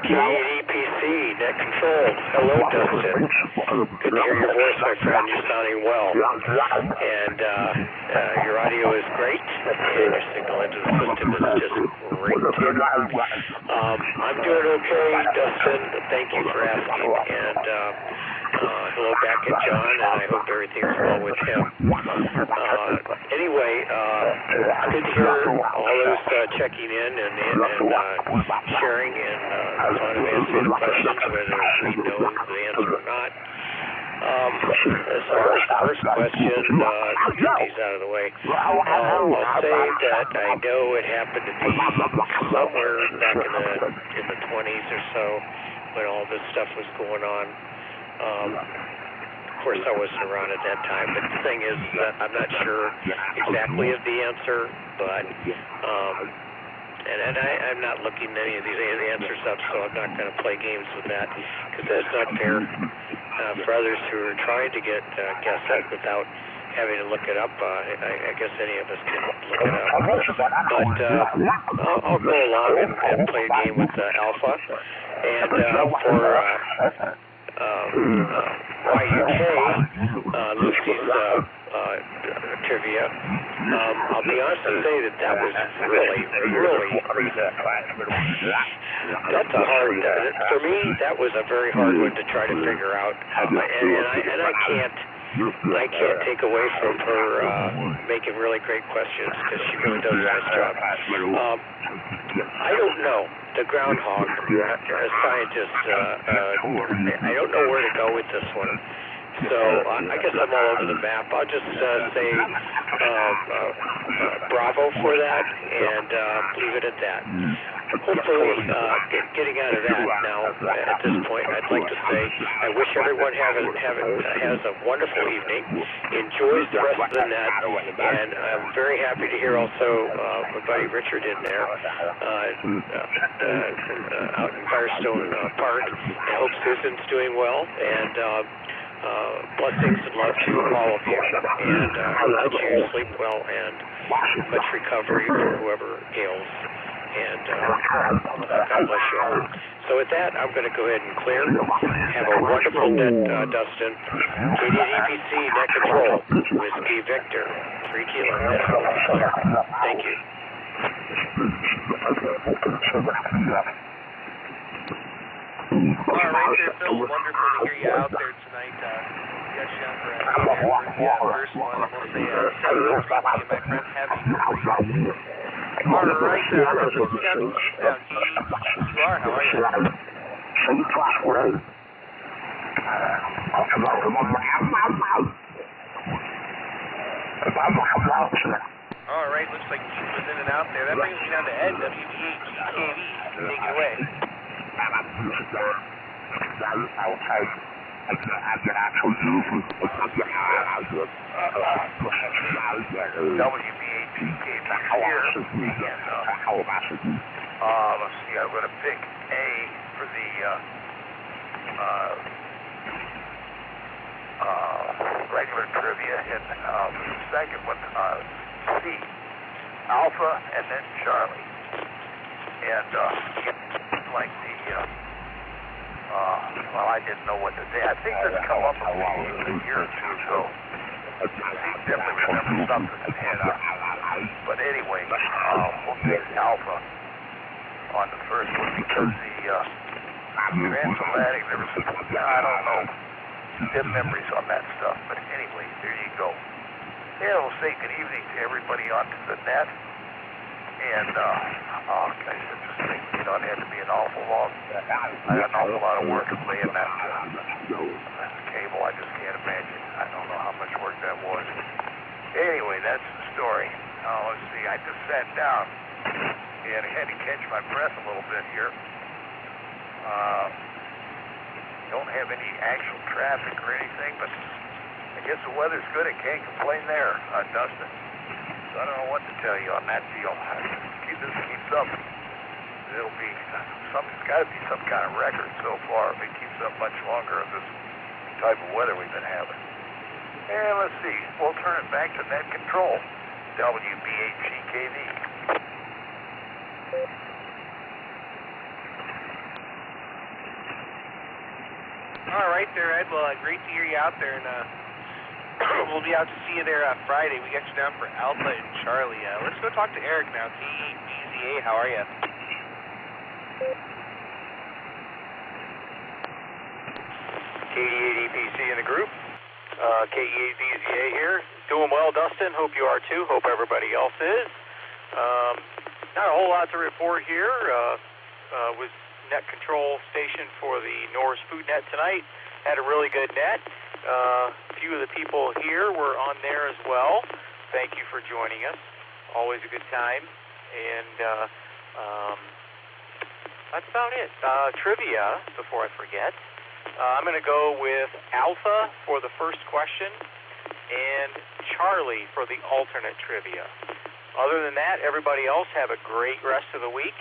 KEPC, net control. Hello, Dustin. Good to hear your voice, my friend. You're sounding well. And your audio is great, and your signal into the system is just great. I'm doing okay, Dustin. Thank you for asking. And hello back at John, and I hope everything's well with him. Anyway, good to hear all those checking in and sharing and fun of answering the questions, whether we know the answer or not. As far as the first question, get these out of the way. I'll say that I know it happened to be somewhere back in the 20s or so when all this stuff was going on. Of course, I wasn't around at that time, but the thing is that I'm not sure exactly of the answer, but and I'm not looking any of these answers up, so I'm not going to play games with that because that's not fair for others who are trying to get guessed at without having to look it up. I guess any of us can look it up, but I'll go along and play a game with Alpha, and for YUK, Lucy's trivia, I'll be honest and say that was really, that's a hard, for me, that was a very hard one to try to figure out, and I can't take away from her making really great questions because she really does a nice job. I don't know. The groundhog, as scientists, I don't know where to go with this one. So I guess I'm all over the map. I'll just say bravo for that and leave it at that. hopefully getting out of that now at this point, I'd like to say I wish everyone has a wonderful evening, enjoys the rest of the net, and I'm very happy to hear also my buddy Richard in there out in Firestone Park. I hope Susan's doing well, and blessings and love to all of you, and that you sleep well and much recovery for whoever ails, and God bless you all. So with that, I'm going to go ahead and clear. Have a wonderful net, Dustin. KDDPC net control, Whiskey Victor, 3 Kilo net clear. Thank you. All right there, Phil. Wonderful to hear you out there tonight. Got you on for the first one. We'll say 7 to my friends. Have a good one. All right, let's go down to Keith now. Keith, you are. How are you? All right, looks like Keith was in and out there. That brings me down to Ed, WBAGKV. Take it away. Let's see, I'm going to pick A for the regular trivia, and for the second one, C, Alpha, and then Charlie. And like the well, I didn't know what to say. I think this come up a year or two ago. I definitely remember something in head up. But anyway, we'll pick Alpha on the first one because the transatlantic, there was some, I don't know, dim memories on that stuff. But anyway, there you go. Yeah, we'll say good evening to everybody onto the net. And, I said this thing, it had to be an awful long, I had an awful lot of work of laying that cable. I just can't imagine. I don't know how much work that was. Anyway, that's the story. Let's see, I just sat down and had to catch my breath a little bit here. Don't have any actual traffic or anything, but I guess the weather's good. I can't complain there, Dustin. So I don't know what to tell you on that deal. If this keeps up, it'll be it's got to be some kind of record so far if it keeps up much longer of this type of weather we've been having. And let's see, we'll turn it back to net control, WBHGKV. All right there, Ed. Well, great to hear you out there, and we'll be out to see you there Friday. We got you down for Alpha and Charlie. Let's go talk to Eric now. KEBZA, how are you? KD8EPC in the group. KE8BZA here. Doing well, Dustin. Hope you are too. Hope everybody else is. Not a whole lot to report here. Was net control station for the Norris Food Net tonight. Had a really good net. A few of the people here were on there as well. Thank you for joining us. Always a good time. And that's about it. Trivia, before I forget. I'm going to go with Alpha for the first question and Charlie for the alternate trivia. Other than that, everybody else have a great rest of the week.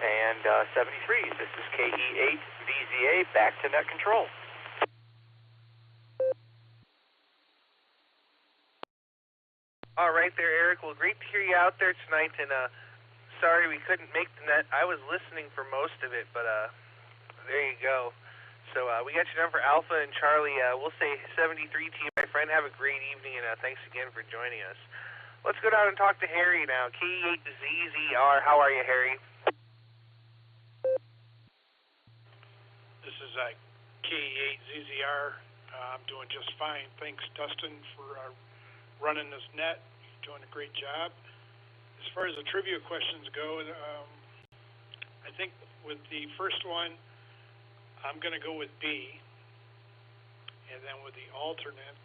And 73, this is KE8VZA, back to net control. All right there, Eric. Well, great to hear you out there tonight. And sorry we couldn't make the net. I was listening for most of it, but there you go. So we got you down for Alpha and Charlie. We'll say 73 to you, my friend. Have a great evening, and thanks again for joining us. Let's go down and talk to Harry now. KE8ZZR. How are you, Harry? This is KE8ZZR. I'm doing just fine. Thanks, Dustin, for running this net. You're doing a great job. As far as the trivia questions go, I think with the first one, I'm going to go with B. And then with the alternate,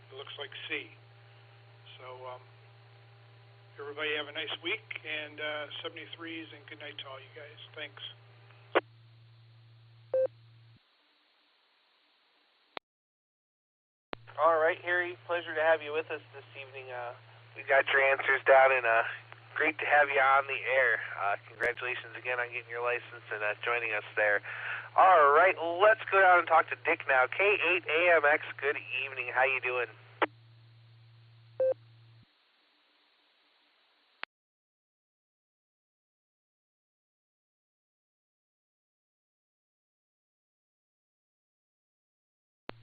it looks like C. So Everybody have a nice week, and 73s, and good night to all you guys. Thanks. All right, Harry, pleasure to have you with us this evening. We got your answers down, and great to have you on the air. Congratulations again on getting your license and joining us there. All right, let's go down and talk to Dick now. K8AMX, good evening. How you doing?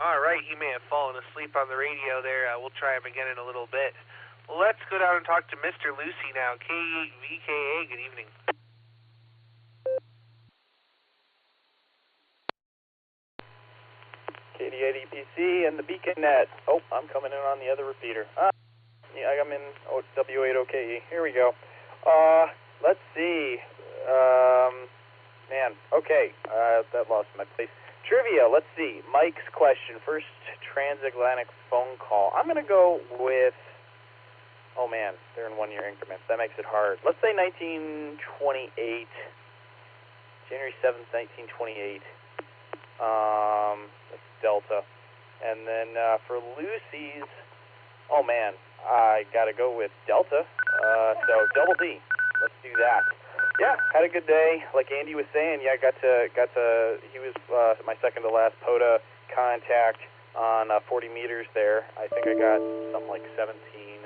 All right, he may have fallen asleep on the radio there. We'll try him again in a little bit. Let's go down and talk to Mr. Lucy now. K8VKA, good evening. KD8EPC and the Beacon Net. Oh, I'm coming in on the other repeater. Yeah, I'm in W8OKE. Here we go. Let's see. Man, okay. That lost my place. Trivia, let's see. Mike's question. First transatlantic phone call. I'm going to go with, oh man, they're in 1 year increments. That makes it hard. Let's say 1928. January 7th, 1928. That's Delta. And then for Lucy's, oh man, I got to go with Delta. So double D. Let's do that. Yeah, had a good day. Like Andy was saying, yeah, got to. He was my second to last POTA contact on 40 meters there. I think I got something like 17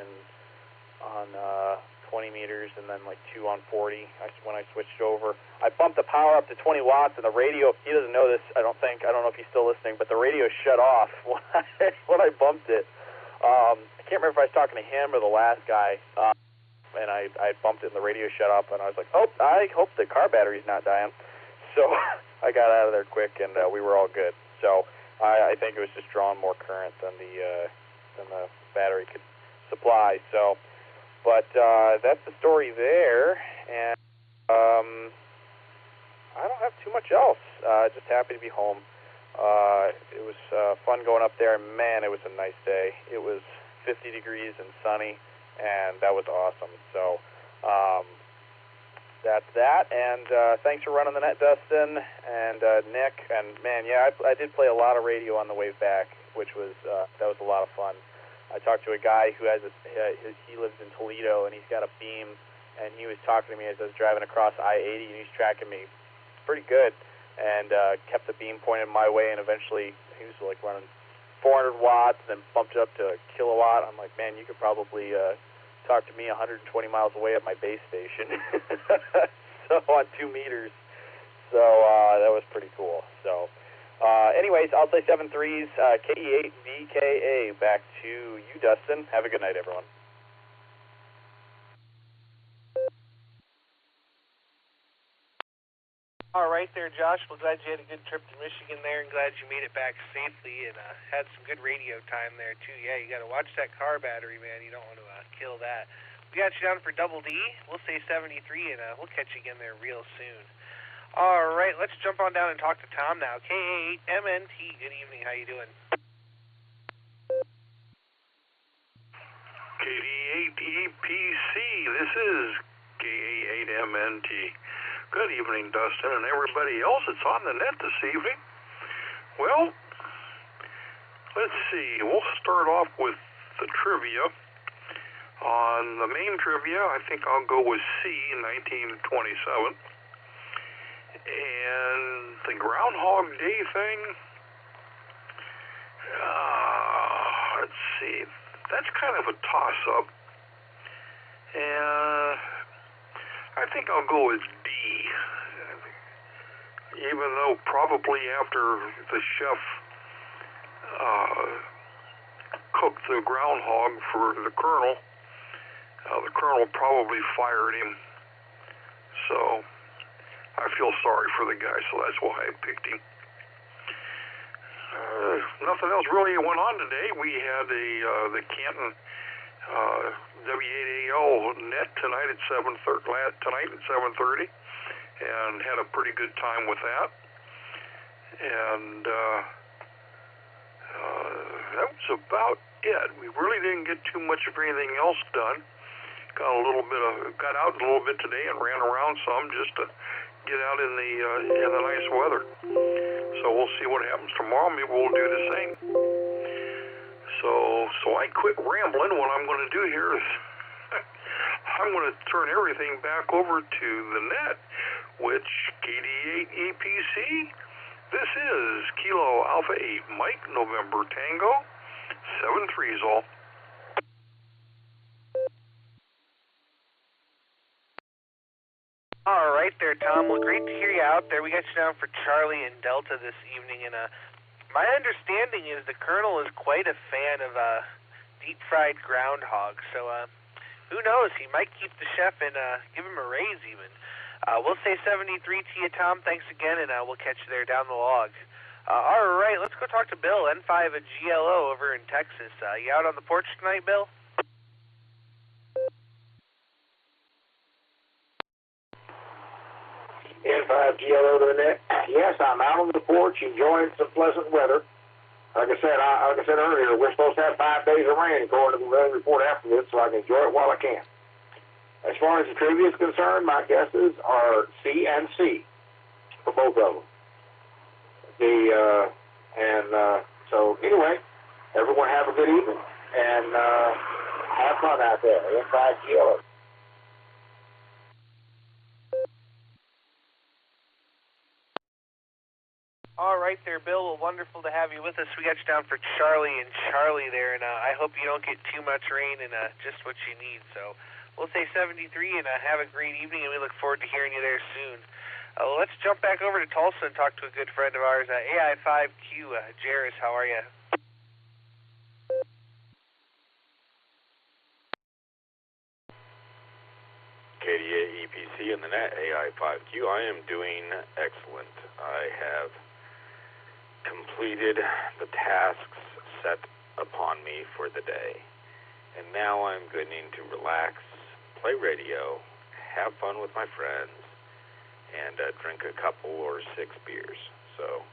and on 20 meters, and then like 2 on 40. When I switched over, I bumped the power up to 20 watts, and the radio. He doesn't know this. I don't know if he's still listening, but the radio shut off when I bumped it. I can't remember if I was talking to him or the last guy. And I bumped it and the radio shut off, and I was like, oh, I hope the car battery's not dying. So I got out of there quick, and we were all good. So I think it was just drawing more current than the battery could supply. So, but that's the story there, and I don't have too much else. Just happy to be home. It was fun going up there, and man, it was a nice day. It was 50 degrees and sunny. And that was awesome. So that's that. And thanks for running the net, Dustin and Nick. And man, yeah, I did play a lot of radio on the way back, which was that was a lot of fun. I talked to a guy who has he lives in Toledo, and he's got a beam, and he was talking to me as I was driving across I-80, and he's tracking me pretty good, and kept the beam pointed my way, and eventually he was like running 400 watts, and then bumped it up to a kilowatt. I'm like, man, you could probably talk to me 120 miles away at my base station. So on 2 meters. So that was pretty cool. So anyways, I'll say 7-3s, KE8VKA. Back to you, Dustin. Have a good night, everyone. All right there, Josh. Well, glad you had a good trip to Michigan there, and glad you made it back safely and had some good radio time there, too. Yeah, you got to watch that car battery, man. You don't want to kill that. We got you down for double D. We'll say 73, and we'll catch you again there real soon. All right, let's jump on down and talk to Tom now. K8MNT, good evening. How you doing? KD8EPC, this is K8MNT. Good evening, Dustin, and everybody else that's on the net this evening. Well, let's see. We'll start off with the trivia. On the main trivia, I think I'll go with C, 1927. And the Groundhog Day thing, let's see. That's kind of a toss-up. And I think I'll go with D. Even though probably after the chef cooked the groundhog for the colonel probably fired him. So I feel sorry for the guy, so that's why I picked him. Nothing else really went on today. We had the Canton W8AL net tonight at 7:30, and had a pretty good time with that. And that was about it. We really didn't get too much of anything else done. got out a little bit today and ran around some just to get out in the nice weather. So we'll see what happens tomorrow. Maybe we'll do the same. So I quit rambling. What I'm going to do here is I'm going to turn everything back over to the net, which KD8EPC. This is Kilo Alpha 8 Mike November Tango 73 all. All right there, Tom. Well, great to hear you out there. We got you down for Charlie and Delta this evening, and my understanding is the Colonel is quite a fan of deep-fried groundhog. So who knows? He might keep the chef and give him a raise even. We'll say 73 to you, Tom. Thanks again, and we'll catch you there down the log. All right, let's go talk to Bill, N5 at GLO over in Texas. You out on the porch tonight, Bill? N5 GLO to the net. Yes, I'm out on the porch enjoying some pleasant weather. Like I said earlier, we're supposed to have 5 days of rain according to the weather report after this, so I can enjoy it while I can. As far as the trivia is concerned, my guesses are C and C for both of them. So anyway, everyone have a good evening and have fun out there. N5 GLO. All right there, Bill. Well, wonderful to have you with us. We got you down for Charlie and Charlie there, and I hope you don't get too much rain and just what you need. So we'll say 73 and have a great evening, and we look forward to hearing you there soon. Let's jump back over to Tulsa and talk to a good friend of ours, AI5Q. Jairus, how are you? KDA EPC in the net, AI5Q. I am doing excellent. I have completed the tasks set upon me for the day, and now I'm getting to relax, play radio, have fun with my friends, and drink a couple or 6 beers. So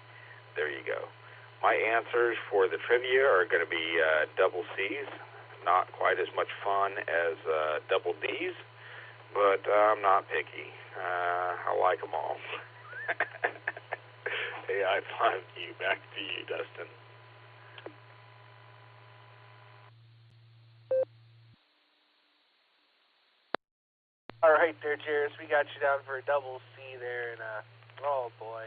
there you go. My answers for the trivia are going to be double C's, not quite as much fun as double D's, but I'm not picky. I like them all. AI5Q, back to you, Dustin. All right there, Jairus. We got you down for a double C there, and oh boy,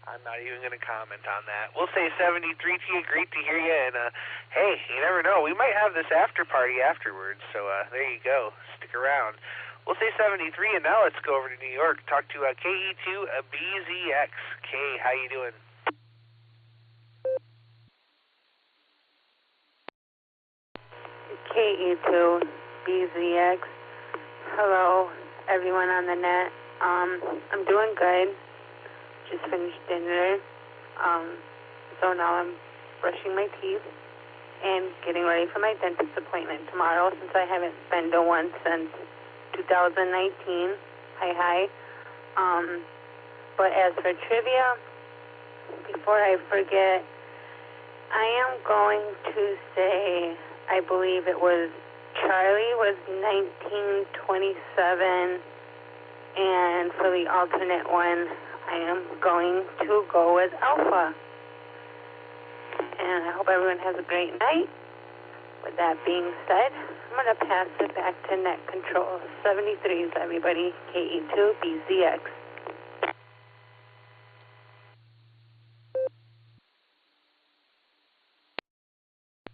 I'm not even going to comment on that. We'll say 73 to you. Great to hear you, and hey, you never know. We might have this after party afterwards, so there you go. Stick around. We'll say 73, and now let's go over to New York. Talk to KE2BZX. Kay, how you doing? KE2BZX. Hello, everyone on the net. I'm doing good. Just finished dinner. So now I'm brushing my teeth and getting ready for my dentist appointment tomorrow, since I haven't been to one since 2019. Hi. But as for trivia, before I forget, I am going to say, I believe it was Charlie was 1927, and for the alternate one, I am going to go with Alpha. And I hope everyone has a great night. With that being said, I'm going to pass it back to net control. 73s, everybody. KE2BZX.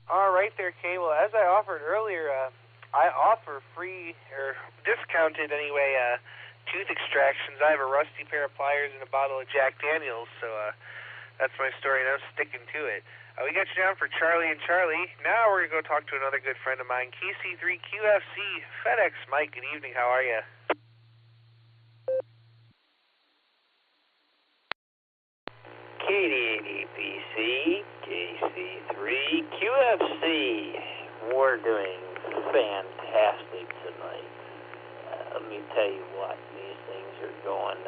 All right there, Kay. Well, as I offered earlier, I offer free, or discounted anyway, tooth extractions. I have a rusty pair of pliers and a bottle of Jack Daniels, so that's my story, and I'm sticking to it. We got you down for Charlie and Charlie. Now we're going to go talk to another good friend of mine, KC3QFC, FedEx. Mike, good evening. How are you? KD8EPC, KC3QFC. We're doing fantastic tonight. Let me tell you what, these things are going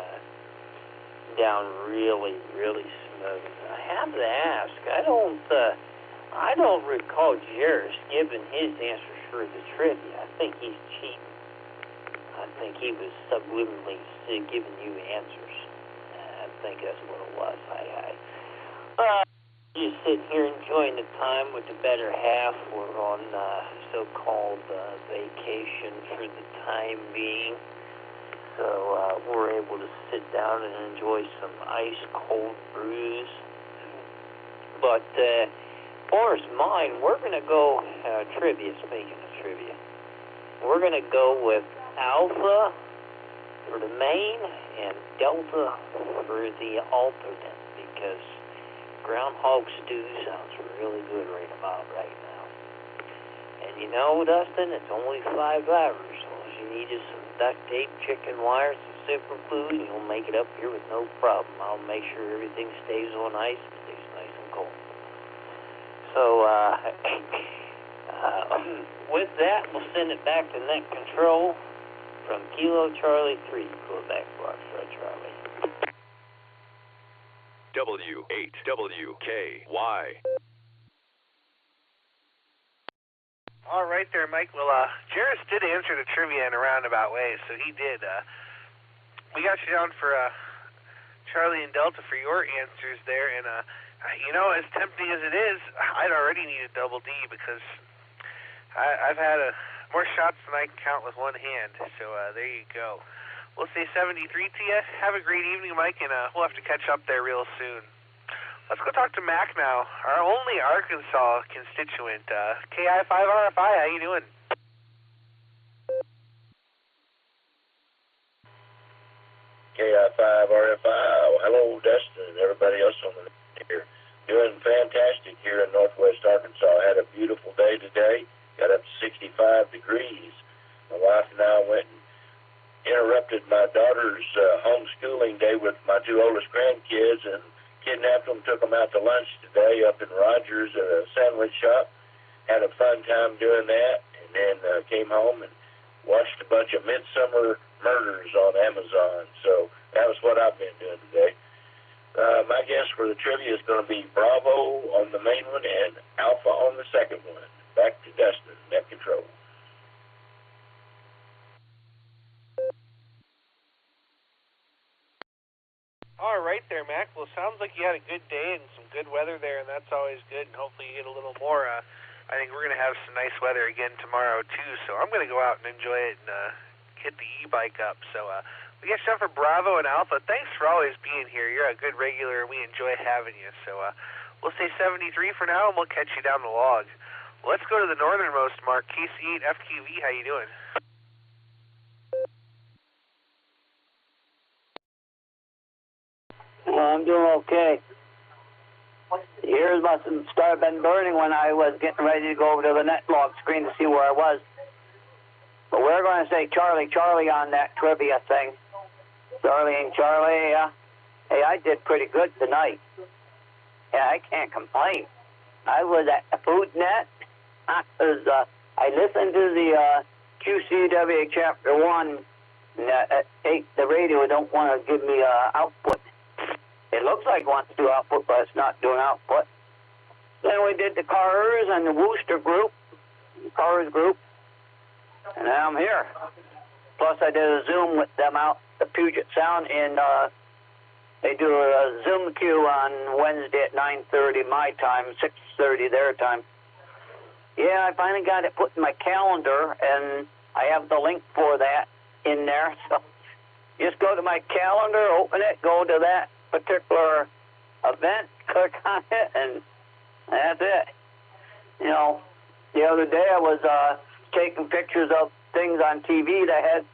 down really, really smooth. I have to ask, I don't recall Jairus giving his answers for the trivia. I think he's cheating. I think he was subliminally giving you answers. I think that's what it was. Just sitting here enjoying the time with the better half. We're on so-called vacation for the time being. So we're able to sit down and enjoy some ice-cold brews. But as far as mine, we're going to go trivia, speaking of trivia. We're going to go with Alpha for the main and Delta for the alternate, because groundhog stew sounds really good right now. And you know, Dustin, it's only 5 hours. All you need is some duct tape, chicken wire, some super glue, and you'll make it up here with no problem. I'll make sure everything stays on ice and stays nice and cold. So, with that, we'll send it back to net control from Kilo Charlie 3, Quebec, Foxtrot Charlie. W8WKY. All right there, Mike. Well, Jairus did answer the trivia in a roundabout way, so he did. We got you down for Charlie and Delta for your answers there, and you know, as tempting as it is, I'd already need a double D because I've had more shots than I can count with one hand. So there you go. We'll say 73 to you. Have a great evening, Mike, and we'll have to catch up there real soon. Let's go talk to Mac now, our only Arkansas constituent. KI5RFI, how you doing? KI5RFI, hello, Dustin, and everybody else on the net here. Doing fantastic here in Northwest Arkansas. I had a beautiful day today. Got up to 65 degrees. My wife and I went and interrupted my daughter's homeschooling day with my 2 oldest grandkids and kidnapped them, took them out to lunch today up in Rogers at a sandwich shop. Had a fun time doing that, and then came home and watched a bunch of Midsummer Murders on Amazon. So that was what I've been doing today. My guess for the trivia is going to be Bravo on the main one and Alpha on the second one. Back to Dustin, net control. All right there, Mac. Well, sounds like you had a good day and some good weather there, and that's always good, and hopefully you get a little more. I think we're going to have some nice weather again tomorrow, too, so I'm going to go out and enjoy it and hit the e-bike up. So we got stuff for Bravo and Alpha. Thanks for always being here. You're a good regular, and we enjoy having you. So we'll say 73 for now, and we'll catch you down the log. Well, let's go to the northernmost mark, KC8FQV. How you doing? I'm doing okay. The ears must have started been burning when I was getting ready to go over to the net log screen to see where I was. But we're going to say Charlie on that trivia thing. Charlie and Charlie, hey, I did pretty good tonight. Yeah, I can't complain. I was at the food net. I listened to the QCW Chapter 1. The radio don't want to give me output. It looks like it wants to do output, but it's not doing output. Then we did the Cars and the Wooster group, Cars group, and now I'm here. Plus, I did a Zoom with them out the Puget Sound, and they do a Zoom queue on Wednesday at 9:30 my time, 6:30 their time. Yeah, I finally got it put in my calendar, and I have the link for that in there. So just go to my calendar, open it, go to that particular event, click on it, and that's it. You know, the other day I was taking pictures of things on TV that had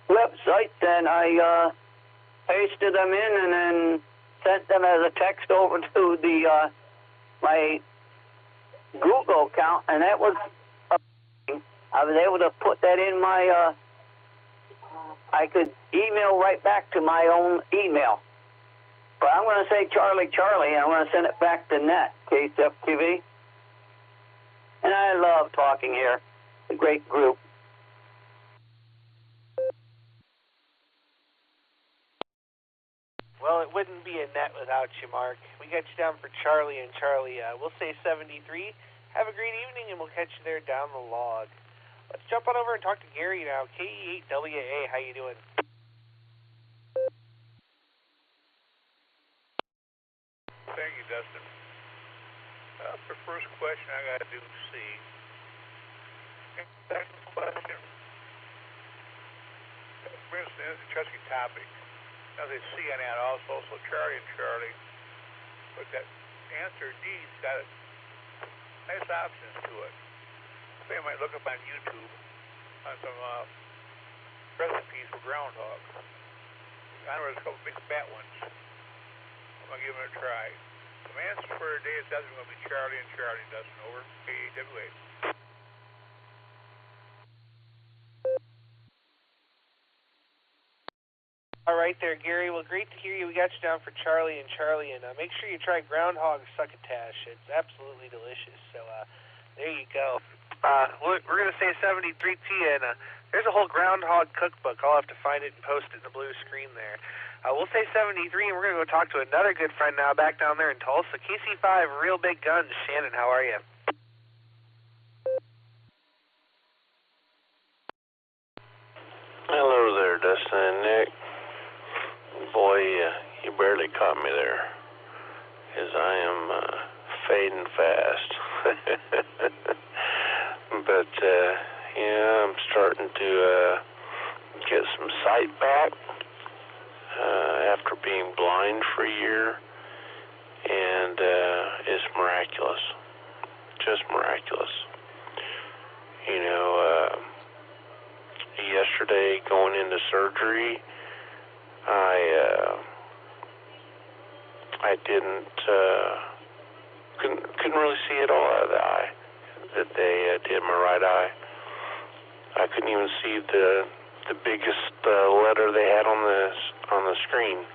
websites, and I pasted them in and then sent them as a text over to the my Google account, and that was I was able to put that in my I could email right back to my own email. But I'm going to say Charlie, and I'm going to send it back to net, KCFTV. And I love talking here. It's a great group. Well, it wouldn't be a net without you, Mark. We got you down for Charlie and Charlie. We'll say 73. Have a great evening, and we'll catch you there down the log. Let's jump jump on over and talk to Gary now. KE8WA, how you doing? Thank you, Dustin. The first question I got to do C. Second question. For instance, it's a touchy topic. Now they C on that also, so Charlie and Charlie. But that answer D's got nice options to it. Somebody might look up on YouTube on some recipes for groundhog. I know there's a couple big fat ones. I'm going to give them a try. So my answer for today is Dustin going to be Charlie and Charlie. Dustin, over. KEWA. All right there, Gary. Well, great to hear you. We got you down for Charlie and Charlie, and make sure you try groundhog succotash. It's absolutely delicious. So there you go. We're going to say 73T, and there's a whole groundhog cookbook. I'll have to find it and post it in the blue screen there. We'll say 73, and we're going to go talk to another good friend now back down there in Tulsa. KC5, Real Big Guns. Shannon, how are you? Hello there, Dustin and Nick. Boy, you barely caught me there, as I am fading fast. But, yeah, I'm starting to get some sight back after being blind for a year, and it's miraculous, just miraculous. You know, yesterday going into surgery, I couldn't really see at all out of the eye that they did my right eye. I couldn't even see the biggest letter they had on the screen.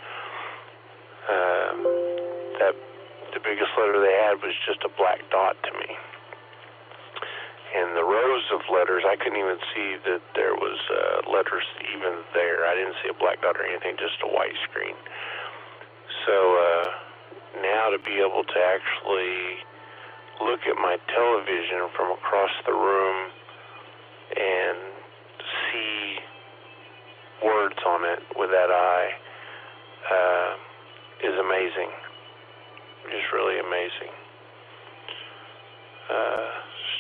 That the biggest letter they had was just a black dot to me. And the rows of letters, I couldn't even see that there was letters even there. I didn't see a black dot or anything, just a white screen. So now to be able to actually look at my television from across the room and see words on it with that eye is amazing. It's really amazing.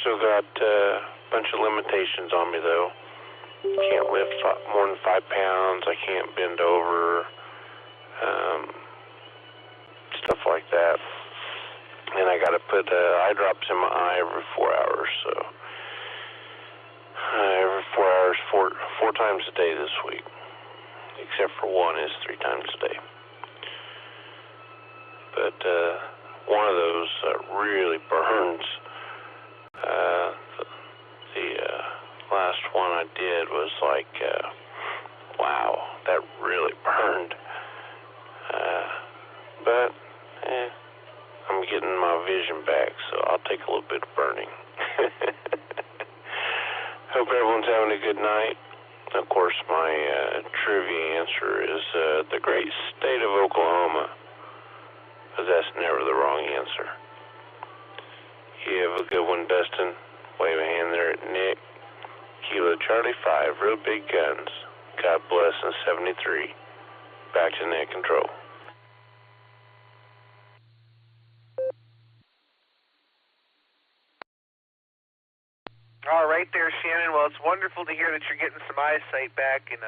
Still got a bunch of limitations on me, though. Can't lift more than 5 pounds. I can't bend over. Stuff like that. And I got to put eye drops in my eye every 4 hours. So every 4 hours, four times a day this week. Except for one is 3 times a day. But one of those really burns. The last one I did was like, wow, that really burned. But I'm getting my vision back, so I'll take a little bit of burning. Hope everyone's having a good night. Of course, my trivia answer is the great state of Oklahoma, because that's never the wrong answer. You have a good one, Dustin. Wave a hand there at Nick. Kilo Charlie 5, Real Big Guns. God bless, and 73. Back to net control. All right there, Shannon. Well, it's wonderful to hear that you're getting some eyesight back, and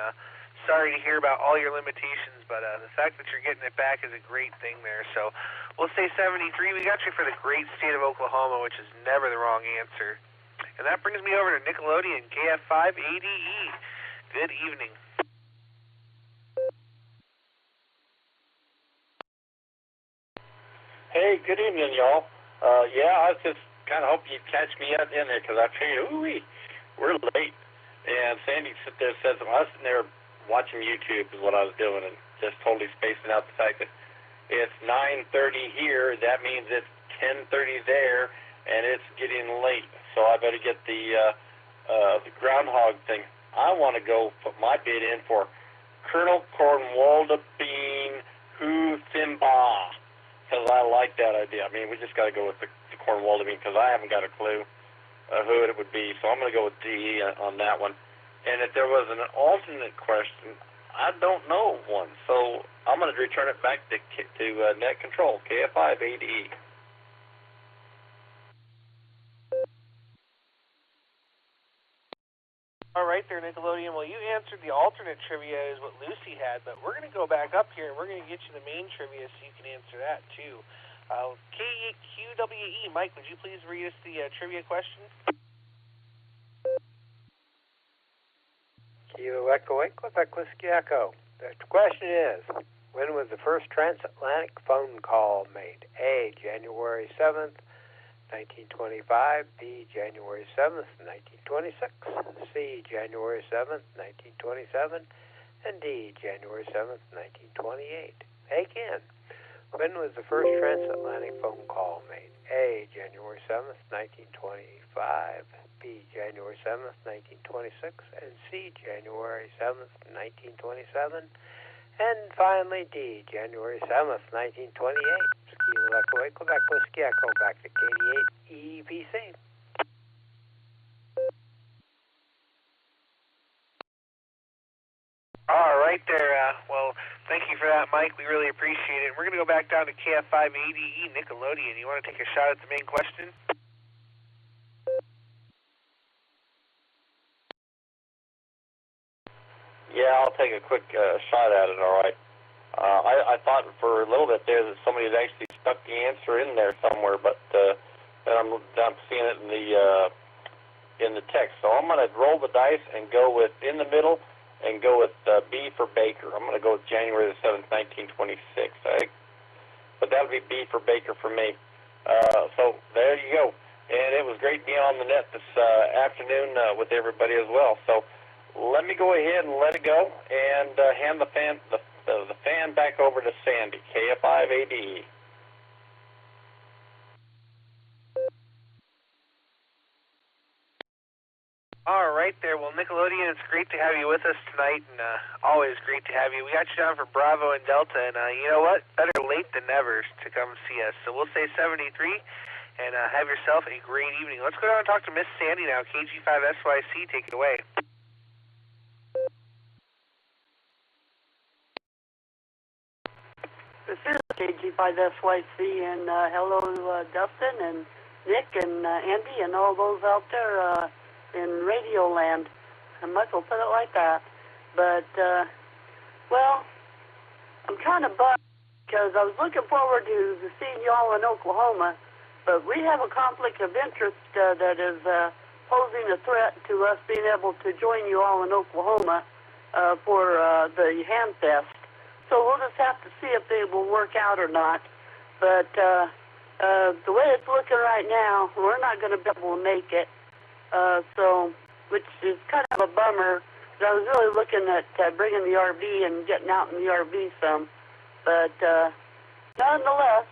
sorry to hear about all your limitations, but the fact that you're getting it back is a great thing there. So we'll say 73. We got you for the great state of Oklahoma, which is never the wrong answer. And that brings me over to Nickelodeon, KF5ADE. Good evening. Hey, good evening, y'all. Yeah, I was just kind of hoping you'd catch me up in there, because I figured, we're late. And Sandy sit there says, I was sitting there watching YouTube is what I was doing, and just totally spacing out the fact that it's 9:30 here. That means it's 10:30 there, and it's getting late. So I better get the groundhog thing. I want to go put my bid in for Colonel Cornwalda Bean Who Simba, because I like that idea. I mean, we just got to go with the Cornwalda Bean, because I haven't got a clue. who it would be. So I'm going to go with D on that one. And if there was an alternate question, I don't know one. So I'm going to return it back to net control, KF5ADE. All right there, Nickelodeon. Well, you answered the alternate trivia is what Lucy had, but we're going to go back up here and we're going to get you the main trivia so you can answer that too. KQWE, Mike, would you please read us the trivia question? Kilo Echo Quebec Whiskey Echo. The question is, when was the first transatlantic phone call made? A, January 7th, 1925, B, January 7th, 1926, C, January 7th, 1927, and D, January 7th, 1928. Again, when was the first transatlantic phone call made? A, January 7th, 1925, B, January 7th, 1926, and C, January 7th, 1927, and finally D, January 7th, 1928. Kilo Echo Quebec Whiskey Echo, back to KD8 EPC. All right there. Well, thank you for that, Mike. We really appreciate it. We're going to go back down to KF5ADE Nickelodeon. You want to take a shot at the main question? Yeah, I'll take a quick shot at it, all right. I thought for a little bit there that somebody had actually stuck the answer in there somewhere, but then I'm seeing it in the text. So I'm going to roll the dice and go with in the middle and go with B for Baker. I'm going to go with January the 7th, 1926. But that'll be B for Baker for me. So there you go. And it was great being on the net this afternoon with everybody as well. So let me go ahead and let it go and hand the fan back over to Sandy, KF5ADE. All right there. Well, Nickelodeon, it's great to have you with us tonight, and always great to have you. We got you down for Bravo and Delta, and you know what? Better late than never to come see us. So we'll say 73, and have yourself a great evening. Let's go down and talk to Miss Sandy now, KG5SYC. Take it away. This is KG5SYC, and hello, Dustin and Nick and Andy and all those out there in Radio Land. I might as well put it like that. But, well, I'm kind of bummed because I was looking forward to seeing you all in Oklahoma, but we have a conflict of interest that is posing a threat to us being able to join you all in Oklahoma for the Ham Fest. So we'll just have to see if they will work out or not. But the way it's looking right now, we're not going to be able to make it. So, which is kind of a bummer. I was really looking at bringing the RV and getting out in the RV some. But nonetheless,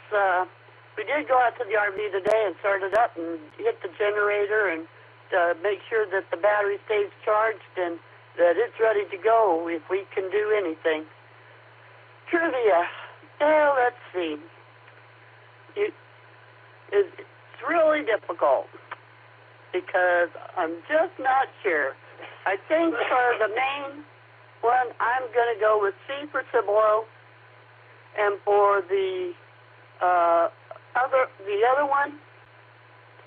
we did go out to the RV today and start it up and hit the generator and make sure that the battery stays charged and that it's ready to go if we can do anything. Trivia. Well, let's see. It's really difficult because I'm just not sure. I think for the main one, I'm going to go with C for Cibolo, and for the other one,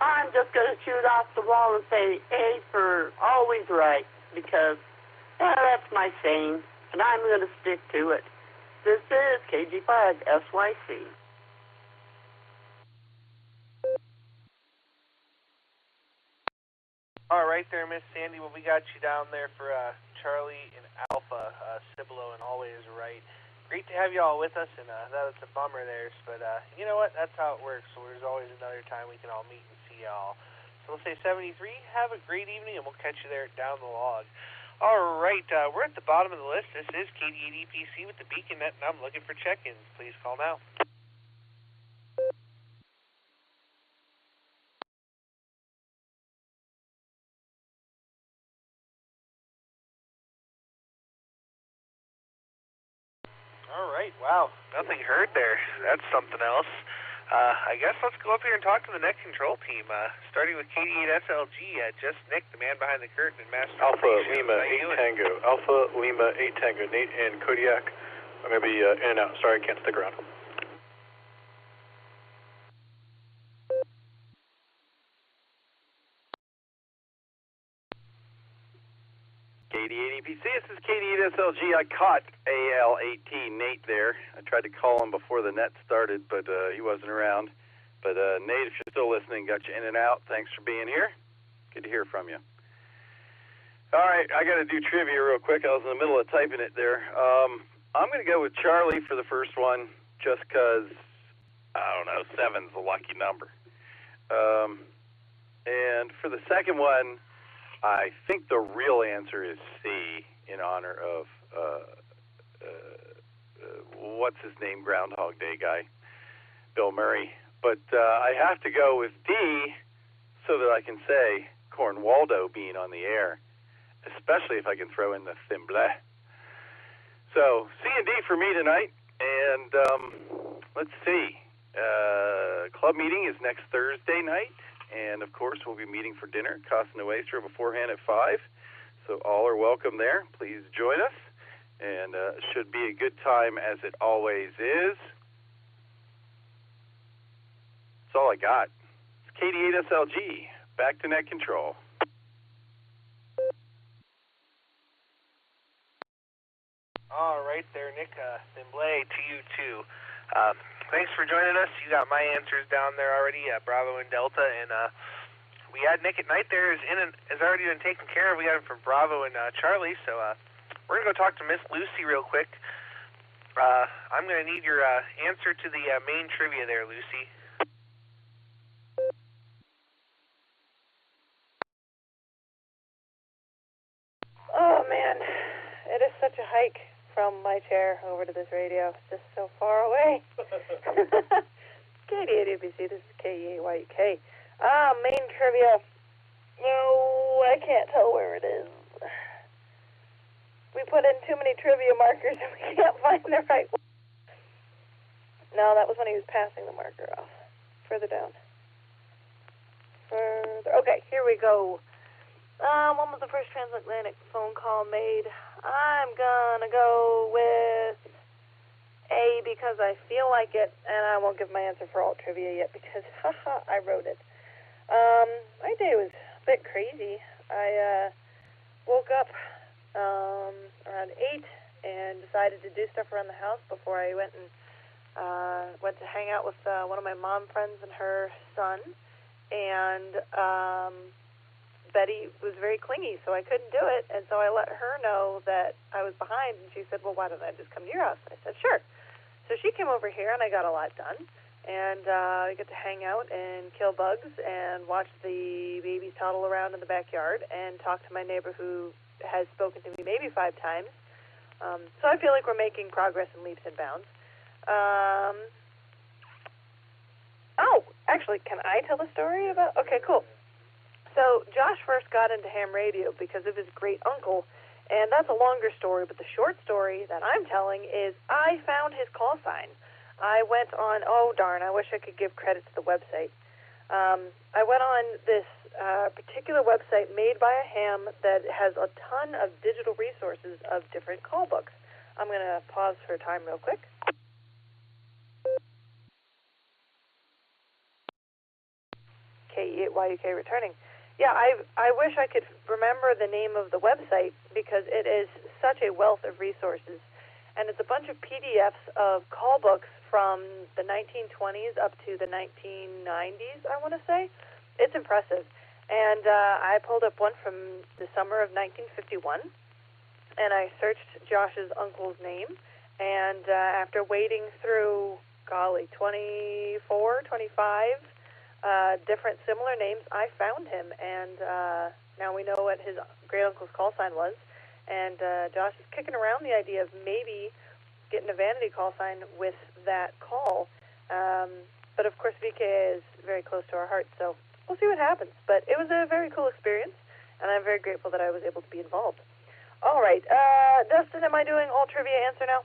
I'm just going to shoot off the wall and say A for always right because that's my saying, and I'm going to stick to it. This is KG5SYC. All right there, Miss Sandy. Well, we got you down there for Charlie and Alpha, Cibolo, and Always Right. Great to have you all with us, and that was a bummer there, but you know what? That's how it works. So there's always another time we can all meet and see y'all. So we'll say 73. Have a great evening, and we'll catch you there down the log. All right, we're at the bottom of the list. This is KD8EPC with the Beacon Net, and I'm looking for check-ins. Please call now. All right, wow, nothing heard there. That's something else. I guess let's go up here and talk to the net control team, starting with KD8SLG, just Nick, the man behind the curtain in Master Alpha Lima 8 Tango. Alpha Lima 8 Tango. Nate and Kodiak. I'm going to be in and out. Sorry, I can't stick around. KD8EPC, this is KD8SLG. I caught AL18 Nate there. I tried to call him before the net started, but he wasn't around. But Nate, if you're still listening, got you in and out. Thanks for being here. Good to hear from you. All right, I got to do trivia real quick. I was in the middle of typing it there. I'm going to go with Charlie for the first one, just because, I don't know, 7's a lucky number. And for the second one, I think the real answer is C, in honor of, what's his name, Groundhog Day guy, Bill Murray. But I have to go with D so that I can say Cornwaldo being on the air, especially if I can throw in the thimble. So C and D for me tonight. And let's see. Club meeting is next Thursday night. And, of course, we'll be meeting for dinner, Casa Nuestra, beforehand at 5. So all are welcome there. Please join us. And should be a good time, as it always is. That's all I got. It's KD8SLG. Back to net control. All right there, Nick. Thimble to you, too. Thanks for joining us. You got my answers down there already, Bravo and Delta, and we had Nick at night there has already been taken care of. We got him from Bravo and Charlie, so we're going to go talk to Miss Lucy real quick. I'm going to need your answer to the main trivia there, Lucy. Oh, man. It is such a hike from my chair over to this radio. It's just so far away. KD8ABC, this is KE8YUK. Main trivia. No, I can't tell where it is. We put in too many trivia markers and we can't find the right one. No, that was when he was passing the marker off. Further down. Further. Okay, here we go. When was the first transatlantic phone call made? I'm gonna go with A because I feel like it, and I won't give my answer for alt trivia yet because, haha, I wrote it. My day was a bit crazy. I woke up around 8 and decided to do stuff around the house before I went to hang out with one of my mom friends and her son, and Betty was very clingy, so I couldn't do it, and so I let her know that I was behind, and she said, well, why don't I just come to your house? I said, sure. So she came over here, and I got a lot done, and I got to hang out and kill bugs and watch the babies toddle around in the backyard and talk to my neighbor who has spoken to me maybe 5 times. So I feel like we're making progress in leaps and bounds. Oh, actually, can I tell the story about? Okay, cool. So Josh first got into ham radio because of his great uncle, and that's a longer story, but the short story that I'm telling is I found his call sign. I went on, oh darn, I wish I could give credit to the website. I went on this particular website made by a ham that has a ton of digital resources of different call books. I'm going to pause for time real quick. KE8YUK returning. Yeah, I wish I could remember the name of the website because it is such a wealth of resources. And it's a bunch of PDFs of call books from the 1920s up to the 1990s, I want to say. It's impressive. And I pulled up one from the summer of 1951, and I searched Josh's uncle's name. And after wading through, 24, 25 different similar names, I found him, and now we know what his great-uncle's call sign was, and Josh is kicking around the idea of maybe getting a vanity call sign with that call, but of course VK is very close to our hearts, so we'll see what happens, but it was a very cool experience, and I'm very grateful that I was able to be involved. All right, Dustin, am I doing all trivia answer now?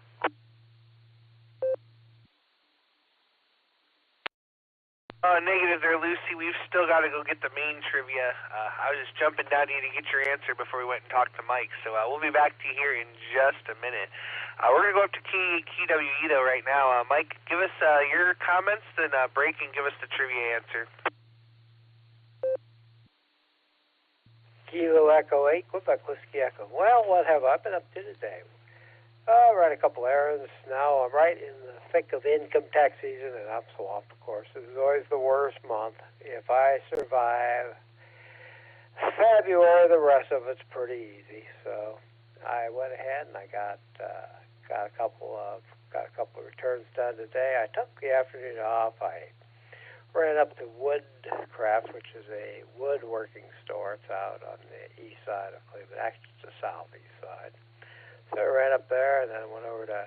Negative there, Lucy. We've still got to go get the main trivia. I was just jumping down to you to get your answer before we went and talked to Mike. So we'll be back to you here in just a minute. We're going to go up to KWE, though, right now. Mike, give us your comments, then break and give us the trivia answer. Kilo Echo 8, Quebec Whiskey Echo. Well, what have I been up to today? Ran a couple errands. Now I'm right in the thick of income tax season, and I'm swamped, of course. It is always the worst month. If I survive February, the rest of it's pretty easy. So I went ahead and I got a couple of returns done today. I took the afternoon off. I ran up to Woodcraft, which is a woodworking store. It's out on the east side of Cleveland, actually it's the southeast side. So I ran up there and then went over to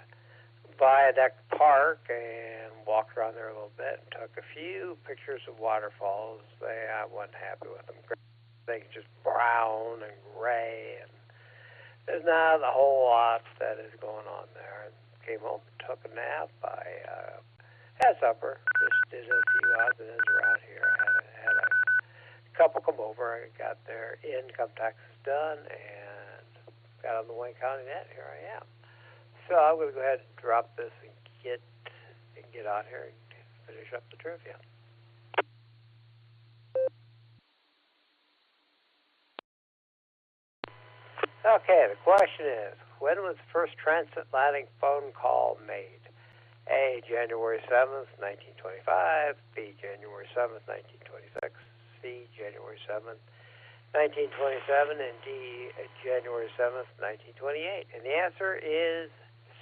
Viaduct Park and walked around there a little bit and took a few pictures of waterfalls. I wasn't happy with them. Things just brown and gray, and there's not a whole lot that is going on there. And came home and took a nap. I had supper, just did a few odds and ends around here. I had a couple come over. I got their income taxes done and got on the Wayne County net. Here I am. So I'm going to go ahead and drop this and get out here and finish up the trivia. Okay, the question is, when was the first transatlantic phone call made? A, January 7th, 1925, B, January 7th, 1926, C, January 7th, 1927, and D, January 7th, 1928. And the answer is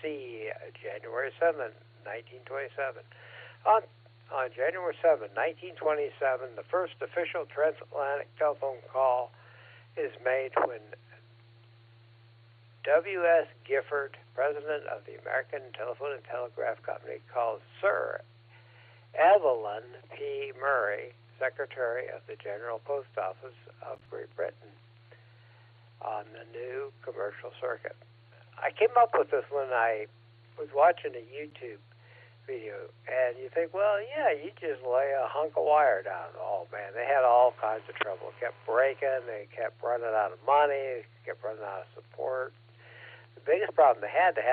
C, January 7th, 1927. On January 7th, 1927, the first official transatlantic telephone call is made when W.S. Gifford, president of the American Telephone and Telegraph Company, called Sir Evelyn P. Murray, Secretary of the General Post Office of Great Britain, on the new commercial circuit. I came up with this when I was watching a YouTube video, and you think, well, yeah, you just lay a hunk of wire down. Oh, man, they had all kinds of trouble. It kept breaking. They kept running out of money. They kept running out of support. The biggest problem they had to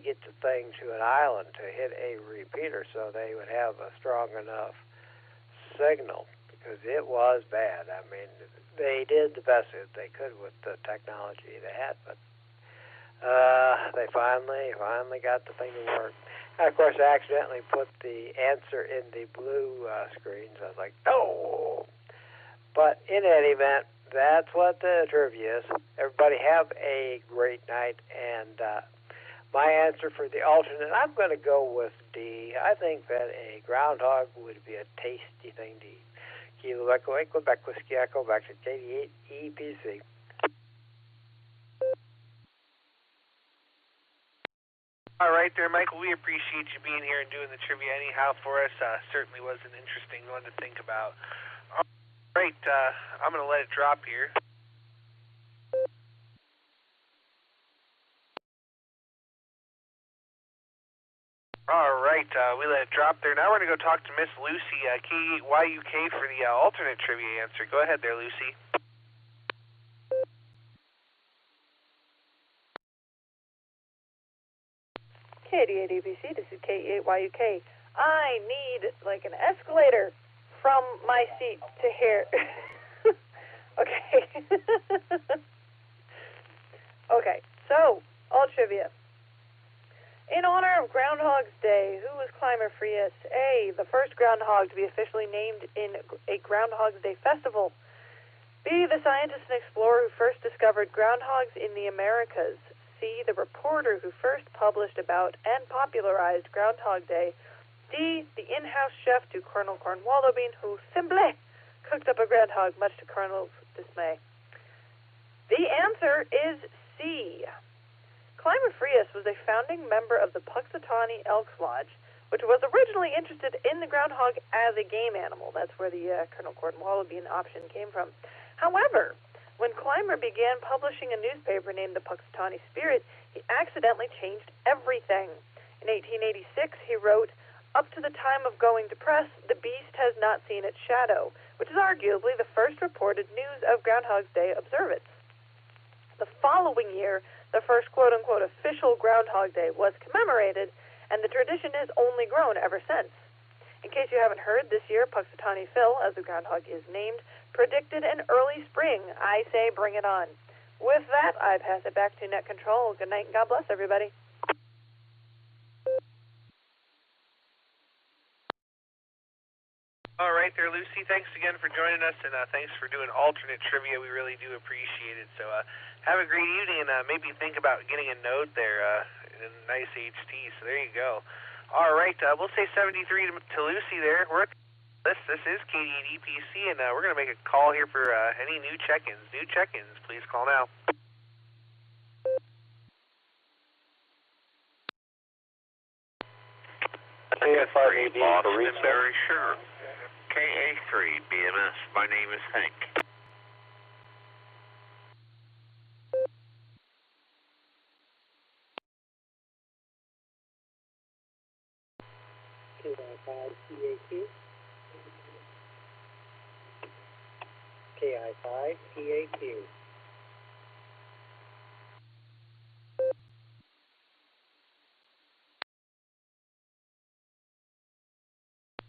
get the thing to an island to hit a repeater so they would have a strong enough signal, because it was bad. I mean, they did the best that they could with the technology they had, but they finally got the thing to work. And of course, I accidentally put the answer in the blue screens. I was like, no. But in any event, that's what the trivia is. Everybody have a great night. And my answer for the alternate, I'm going to go with D. I think that a groundhog would be a tasty thing to eat. Kilo Echo 8, Quebec Whiskey Echo, back to 88 EPC. All right there, Michael. We appreciate you being here and doing the trivia anyhow for us. Certainly was an interesting one to think about. All right, I'm going to let it drop here. All right, we let it drop there. Now we're going to go talk to Miss Lucy, KYUK, for the alternate trivia answer. Go ahead there, Lucy. K88ABC, this is K8YUK. I need like an escalator from my seat to here. Okay. Okay, so, all trivia. In honor of Groundhog's Day, who was climber freest? A, the first groundhog to be officially named in a Groundhog's Day festival. B, the scientist and explorer who first discovered groundhogs in the Americas. C, the reporter who first published about and popularized Groundhog Day. D, the in-house chef to Colonel Cornwaldo Bean, who simply cooked up a groundhog, much to Colonel's dismay. The answer is C. Climber Frias was a founding member of the Puxatawney Elks Lodge, which was originally interested in the groundhog as a game animal. That's where the Colonel Cornwaldo Bean option came from. However, when Climber began publishing a newspaper named the Puxatawney Spirit, he accidentally changed everything. In 1886, he wrote, Up to the time of going to press, the beast has not seen its shadow, which is arguably the first reported news of Groundhog's Day observance. The following year, the first quote-unquote official Groundhog Day was commemorated, and the tradition has only grown ever since. In case you haven't heard, this year, Puxatawny Phil, as the groundhog is named, predicted an early spring. I say bring it on. With that, I pass it back to Net Control. Good night and God bless everybody. All right there, Lucy. Thanks again for joining us, and thanks for doing alternate trivia. We really do appreciate it. So have a great evening, and maybe think about getting a Node there in a nice HT. So there you go. All right, we'll say 73 to Lucy there. We're at the list. This is KD8PC, and we're going to make a call here for any new check-ins. New check-ins, please call now. KA3 Boston, very sure. KA3 BMS. My name is Hank. KI5TAQ. KI5TAQ.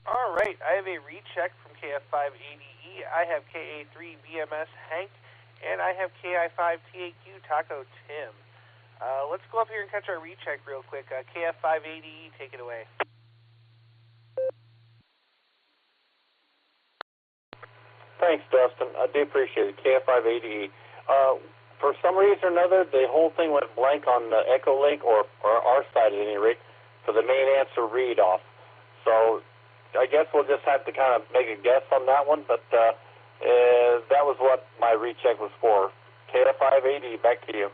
All right, I have a recheck from KF5ADE. I have KA3BMS Hank, and I have KI5TAQ Taco Tim. Let's go up here and catch our recheck real quick. KF5ADE, take it away. Thanks, Dustin. I do appreciate it. KF5ADE. For some reason or another, the whole thing went blank on the Echolink, or our side at any rate, for the main answer read off. So I guess we'll just have to kind of make a guess on that one, but that was what my recheck was for. KF5ADE, back to you.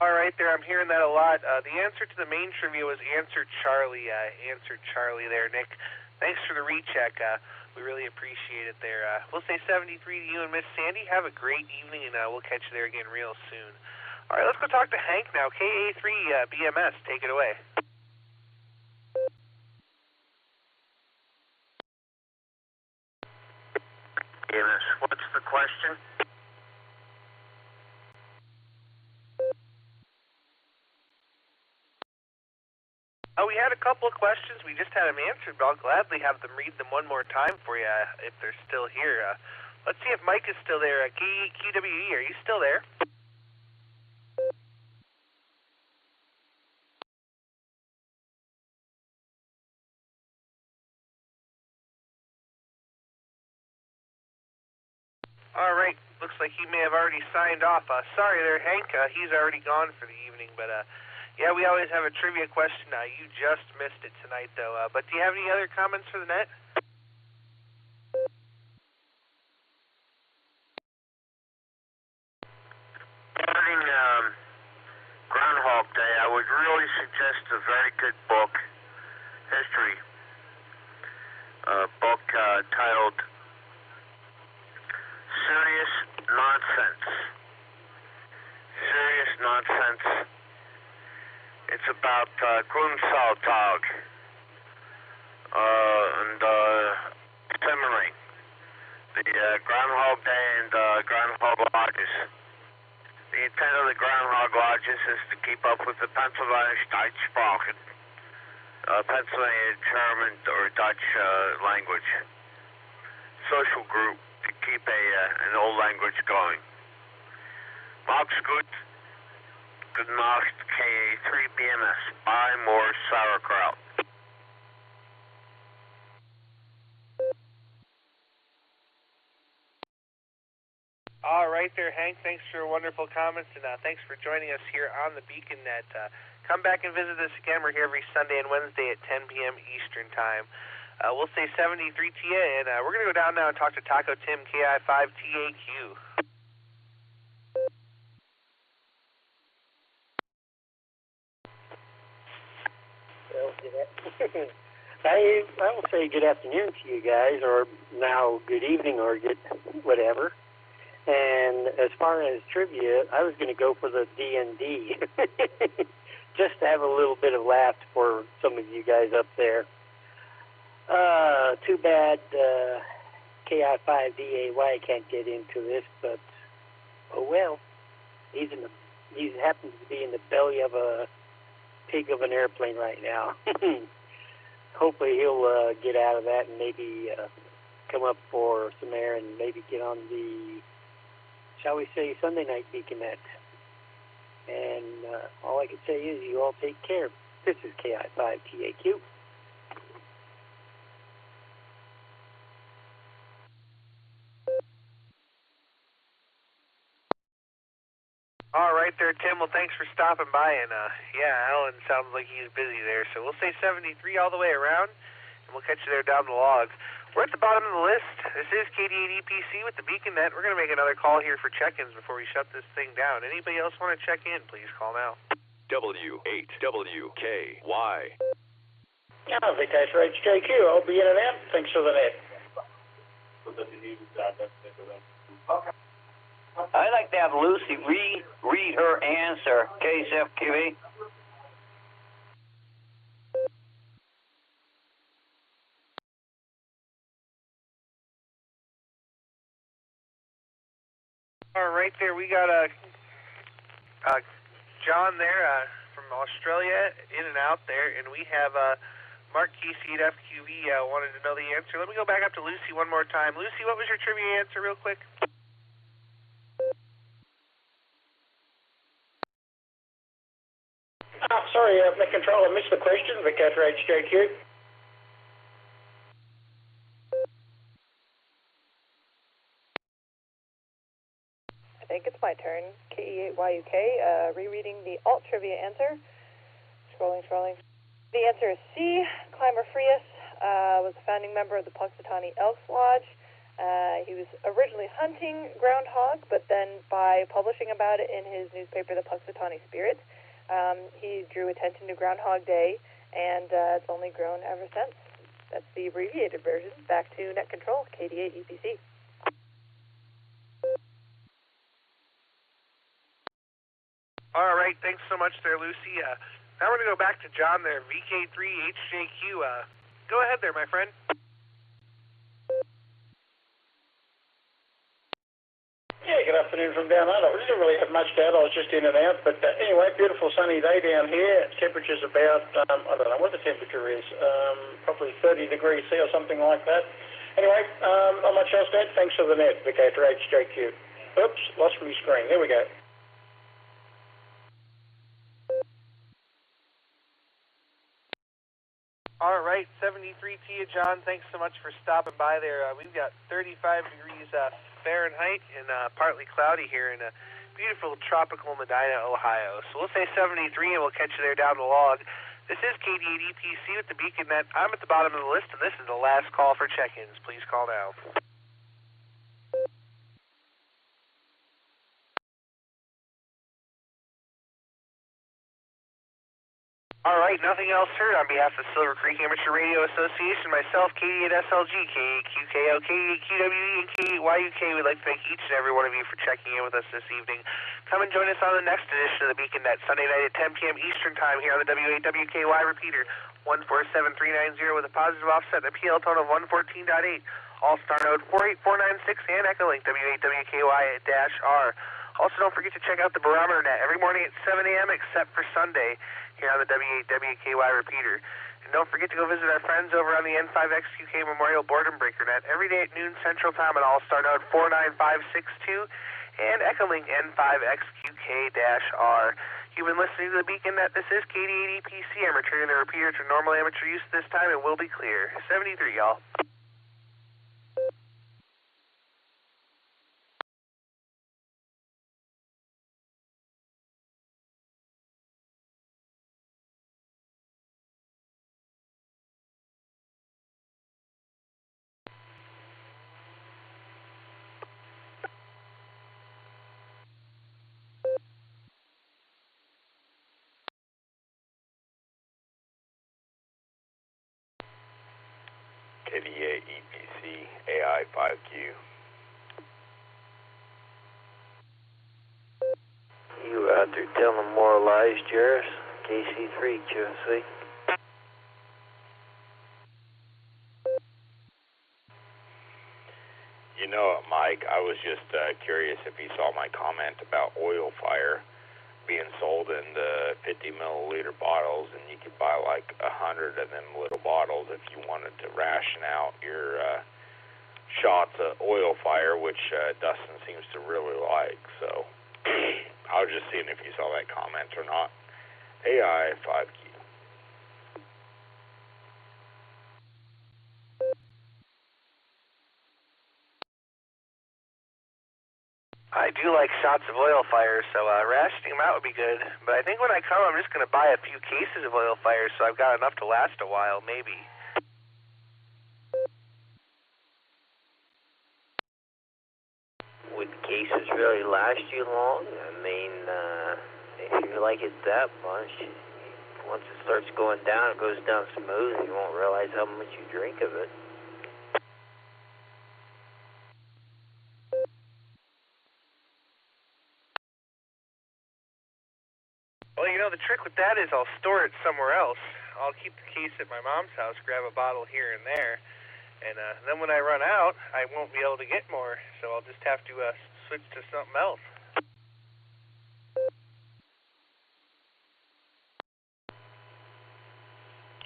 All right there, I'm hearing that a lot. The answer to the main trivia was Answer Charlie. Answered Charlie there, Nick. Thanks for the recheck. We really appreciate it there. We'll say 73 to you and Miss Sandy. Have a great evening, and we'll catch you there again real soon. All right, let's go talk to Hank now. KA3 BMS, take it away. BMS, what's the question? We had a couple of questions. We just had them answered, but I'll gladly have them read them one more time for you if they're still here. Let's see if Mike is still there. QWE, are you still there? All right, looks like he may have already signed off. Sorry there, Hank. He's already gone for the evening, but yeah, we always have a trivia question. You just missed it tonight, though. But do you have any other comments for the net? Regarding Groundhog Day, I would really suggest a very good book, history book titled Serious Nonsense. Serious Nonsense. It's about Grunsaltag and Simmering, the Groundhog Day and Groundhog Lodges. The intent of the Groundhog Lodges is to keep up with the Pennsylvania Deutschsprachen, Pennsylvania German or Dutch language social group to keep an old language going. Mach's gut. Good Nacht, KA3 BMS. Buy more sauerkraut. All right there, Hank. Thanks for your wonderful comments, and thanks for joining us here on the Beacon Net. Come back and visit us again. We're here every Sunday and Wednesday at 10 p.m. Eastern Time. We'll say 73 to you, and we're going to go down now and talk to Taco Tim, KI5TAQ. I will say good afternoon to you guys, or now good evening, or good whatever. And as far as trivia, I was going to go for the D&D, just to have a little bit of laugh for some of you guys up there. Too bad KI5DAY can't get into this, but oh well. He happens to be in the belly of a pig of an airplane right now. Hopefully he'll get out of that and maybe come up for some air and maybe get on the, shall we say, Sunday night Beaconette. And all I can say is you all take care. This is KI5TAQ. All right there, Tim. Well, thanks for stopping by. And, yeah, Alan sounds like he's busy there. So we'll say 73 all the way around, and we'll catch you there down the log. We're at the bottom of the list. This is KD8EPC with the Beaconette. We're going to make another call here for check-ins before we shut this thing down. Anybody else want to check in, please call now. W8WKY. Yeah, Vacation Rates JQ. I'll be in and out. Thanks for the net. Okay. I'd like to have Lucy read her answer, KSFQE. All right there, we got John there from Australia, in and out there, and we have Mark Casey at FQE wanted to know the answer. Let me go back up to Lucy one more time. Lucy, what was your trivia answer real quick? Sorry, Nick Control, I missed the question. Vacation Rates JQ. I think it's my turn. KE8YUK, rereading the alt trivia answer. Scrolling. The answer is C. Climber Frias was a founding member of the Puxatawny Elks Lodge. He was originally hunting groundhog, but then by publishing about it in his newspaper, the Puxatawny Spirits, he drew attention to Groundhog Day, and it's only grown ever since. That's the abbreviated version. Back to Net Control, KD8EPC. All right, thanks so much there, Lucy. Now we're going to go back to John there, VK3HJQ. Go ahead there, my friend. Yeah, good afternoon from down under. We didn't really have much to add. I was just in and out. But anyway, beautiful sunny day down here. Temperature's about, I don't know what the temperature is, probably 30 degrees C or something like that. Anyway, not much else to add. Thanks for the net, VK3HJQ. Oops, lost my screen. There we go. All right, 73 to you, John. Thanks so much for stopping by there. We've got 35 degrees Fahrenheit and partly cloudy here in beautiful tropical Medina, Ohio. So we'll say 73 and we'll catch you there down the log. This is KD8EPC with the Beaconette. I'm at the bottom of the list, and this is the last call for check-ins. Please call now. All right, nothing else heard. On behalf of the Silvercreek Amateur Radio Association, myself, KD8SLG, KAQKO, KAQWE, and KAYUK, we'd like to thank each and every one of you for checking in with us this evening. Come and join us on the next edition of the Beaconette, Sunday night at 10 p.m. Eastern Time here on the W8WKY repeater, 147390 with a positive offset and a PL tone of 114.8. Allstar Node 48496 and Echolink W8WKY-R. Also, don't forget to check out the barometer net every morning at 7 a.m. except for Sunday here on the W8WKY repeater. And don't forget to go visit our friends over on the N5XQK Memorial Board and Breaker net every day at noon Central Time on Allstar Node 49562 and Echolink N5XQK-R. You've been listening to the Beaconette. This is KD8EPC. I'm returning the repeater to normal amateur use this time and we'll be clear. 73, y'all. KDA EPC AI5Q. telling more lies, Jairus. KC3, QNC. You know, Mike, I was just curious if you saw my comment about oil fire being sold in the 50 milliliter bottles, and you could buy like 100 of them little bottles if you wanted to ration out your shots of oil fire, which Dustin seems to really like. So I was just seeing if you saw that comment or not. AI 5Q. I do like shots of oil fire, so rationing them out would be good. But I think when I come, I'm just going to buy a few cases of oil fire, so I've got enough to last a while, maybe. Would cases really last you long? I mean, if you like it that much, once it starts going down, it goes down smooth, and you won't realize how much you drink of it. Well, you know, the trick with that is I'll store it somewhere else. I'll keep the case at my mom's house, grab a bottle here and there, and then when I run out, I won't be able to get more, so I'll just have to switch to something else.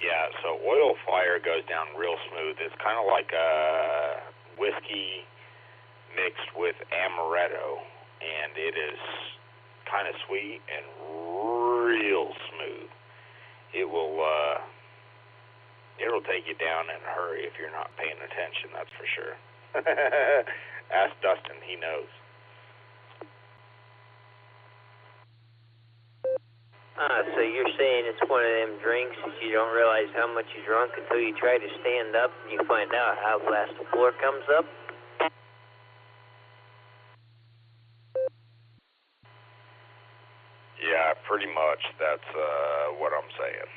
Yeah, so oil fire goes down real smooth. It's kind of like a whiskey mixed with amaretto, and it is kind of sweet and real smooth. It'll take you down in a hurry if you're not paying attention, that's for sure. Ask Dustin, he knows. So you're saying it's one of them drinks that you don't realize how much you drunk until you try to stand up and you find out how fast the floor comes up? Yeah, pretty much. That's what I'm saying.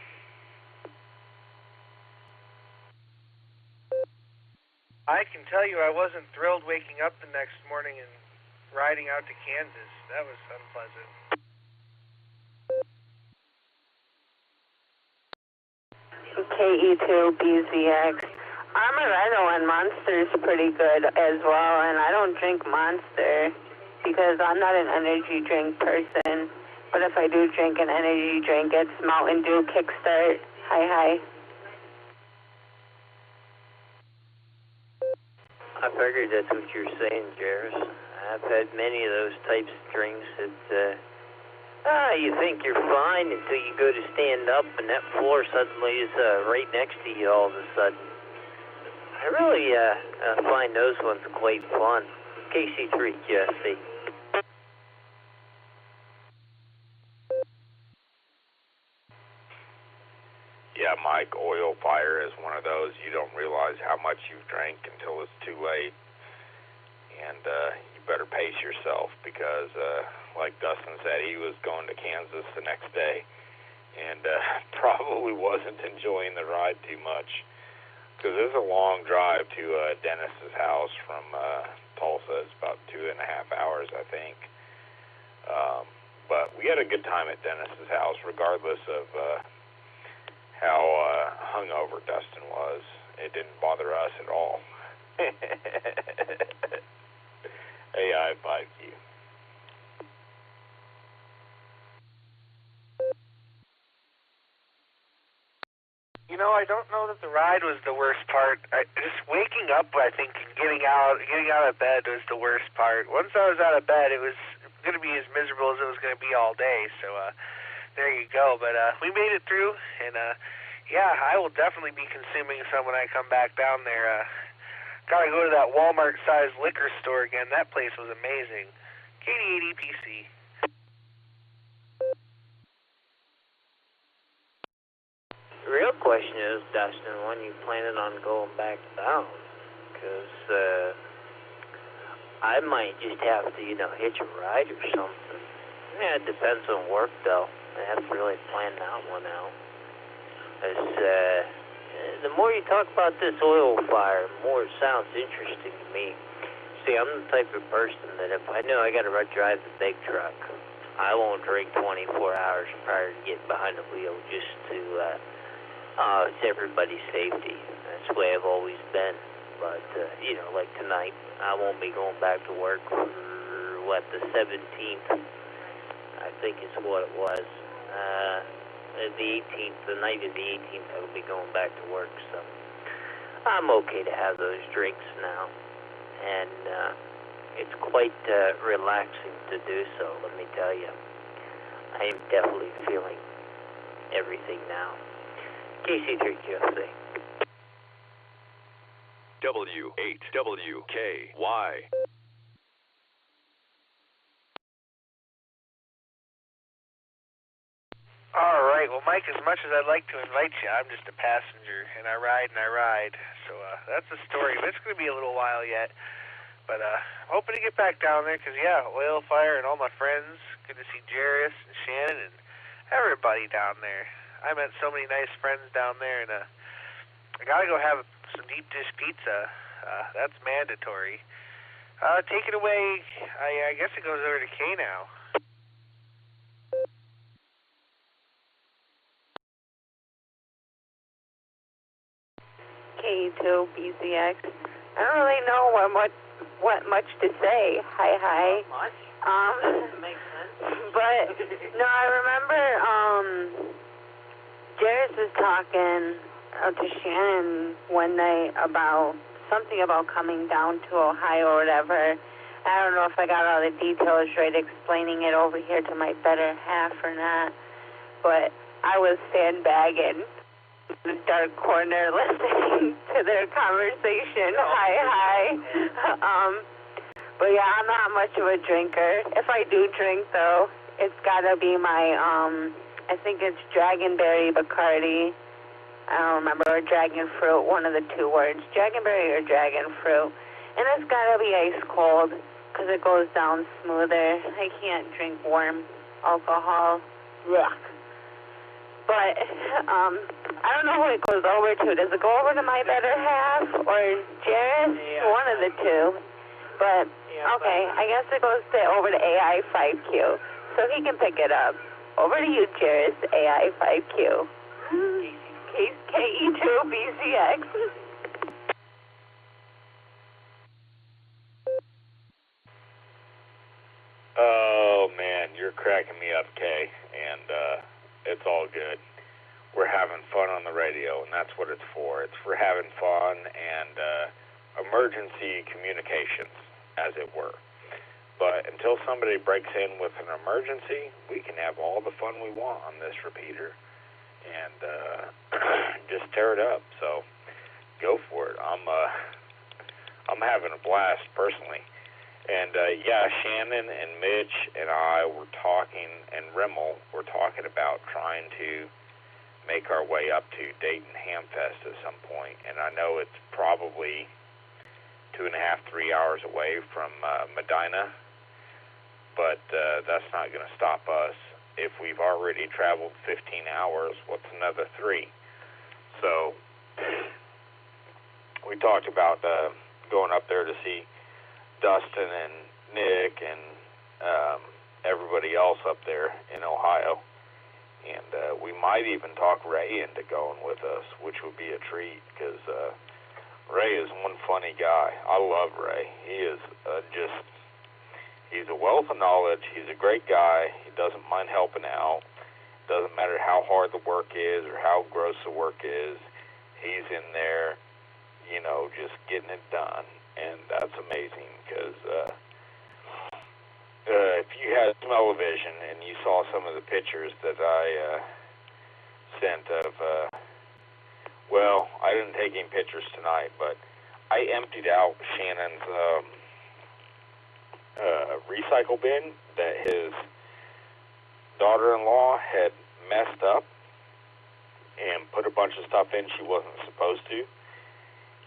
I can tell you I wasn't thrilled waking up the next morning and riding out to Kansas. That was unpleasant. KE2BZX. Amaretto and Monster is pretty good as well, and I don't drink Monster because I'm not an energy drink person. But if I do drink an energy drink, it's Mountain Dew Kickstart. Hi. I figured that's what you're saying, Jairus. I've had many of those types of drinks that, you think you're fine until you go to stand up and that floor suddenly is right next to you all of a sudden. I really find those ones quite fun. KC3, Jesse. Yeah, Mike, oil fire is one of those you don't realize how much you've drank until it's too late. And you better pace yourself because, like Dustin said, he was going to Kansas the next day and probably wasn't enjoying the ride too much because it's a long drive to Dennis's house from Tulsa. It's about 2.5 hours, I think. But we had a good time at Dennis's house regardless of how hungover Dustin was. It didn't bother us at all. AI 5Q. You know, I don't know that the ride was the worst part. Just waking up, I think, and getting out of bed was the worst part. Once I was out of bed, it was going to be as miserable as it was going to be all day. So there you go. But we made it through, and yeah, I will definitely be consuming some when I come back down there. Gotta go to that Walmart-sized liquor store again. That place was amazing. KD80PC. The real question is, Dustin, when you planning on going back down? Because I might just have to, hitch a ride or something. Yeah, it depends on work, though. I have to really plan that one out. The more you talk about this oil fire, the more it sounds interesting to me. See, I'm the type of person that if I know I got to drive the big truck, I won't drink 24 hours prior to getting behind the wheel just to, it's everybody's safety. That's the way I've always been. But, you know, like tonight, I won't be going back to work for, the 17th, I think is what it was. The 18th, the night of the 18th, I will be going back to work, so I'm okay to have those drinks now. And, it's quite relaxing to do so, let me tell you. I am definitely feeling everything now. KC3QFC. W8WKY. All right. Well, Mike, as much as I'd like to invite you, I'm just a passenger, and I ride. So that's the story. But it's going to be a little while yet. But I'm hoping to get back down there because, yeah, Oil Fire and all my friends. Good to see Jairus and Shannon and everybody down there. I met so many nice friends down there, and I got to go have some deep dish pizza. That's mandatory. Take it away. I guess it goes over to Kay now. K2BZX. I don't really know what much to say. Hi. Not much. Makes sense. But no, I remember Jairus was talking to Shannon one night about something about coming down to Ohio or whatever. I don't know if I got all the details right explaining it over here to my better half or not, but I was sandbagging in the dark corner listening to their conversation. Hi. But yeah, I'm not much of a drinker. If I do drink, though, it's gotta be my, I think it's Dragonberry Bacardi. I don't remember, or Dragon Fruit, one of the two words. Dragonberry or Dragon Fruit. And it's gotta be ice cold, because it goes down smoother. I can't drink warm alcohol. Yuck. But, I don't know who it goes over to. Does it go over to my better half or Jairus? Yeah. One of the two. But, okay, I guess it goes over to AI5Q. So he can pick it up. Over to you, Jairus, AI5Q. KE2BCX. Oh, man, you're cracking me up, Kay, and it's all good. We're having fun on the radio, and that's what it's for. It's for having fun and emergency communications, as it were. But until somebody breaks in with an emergency, we can have all the fun we want on this repeater and just tear it up. So go for it. I'm having a blast personally. And yeah, Shannon and Mitch and I were talking, and Rimmel were talking about trying to make our way up to Dayton Hamfest at some point. And I know it's probably 2.5, 3 hours away from Medina, but that's not going to stop us. If we've already traveled 15 hours, what's another 3? So we talked about going up there to see Dustin and Nick and everybody else up there in Ohio. And we might even talk Ray into going with us, which would be a treat, because Ray is one funny guy. I love Ray. He is he's a wealth of knowledge. He's a great guy. He doesn't mind helping out. Doesn't matter how hard the work is or how gross the work is. He's in there, just getting it done. And that's amazing, because if you had television and you saw some of the pictures that I sent of, I didn't take any pictures tonight, but I emptied out Shannon's recycle bin that his daughter-in-law had messed up and put a bunch of stuff in she wasn't supposed to.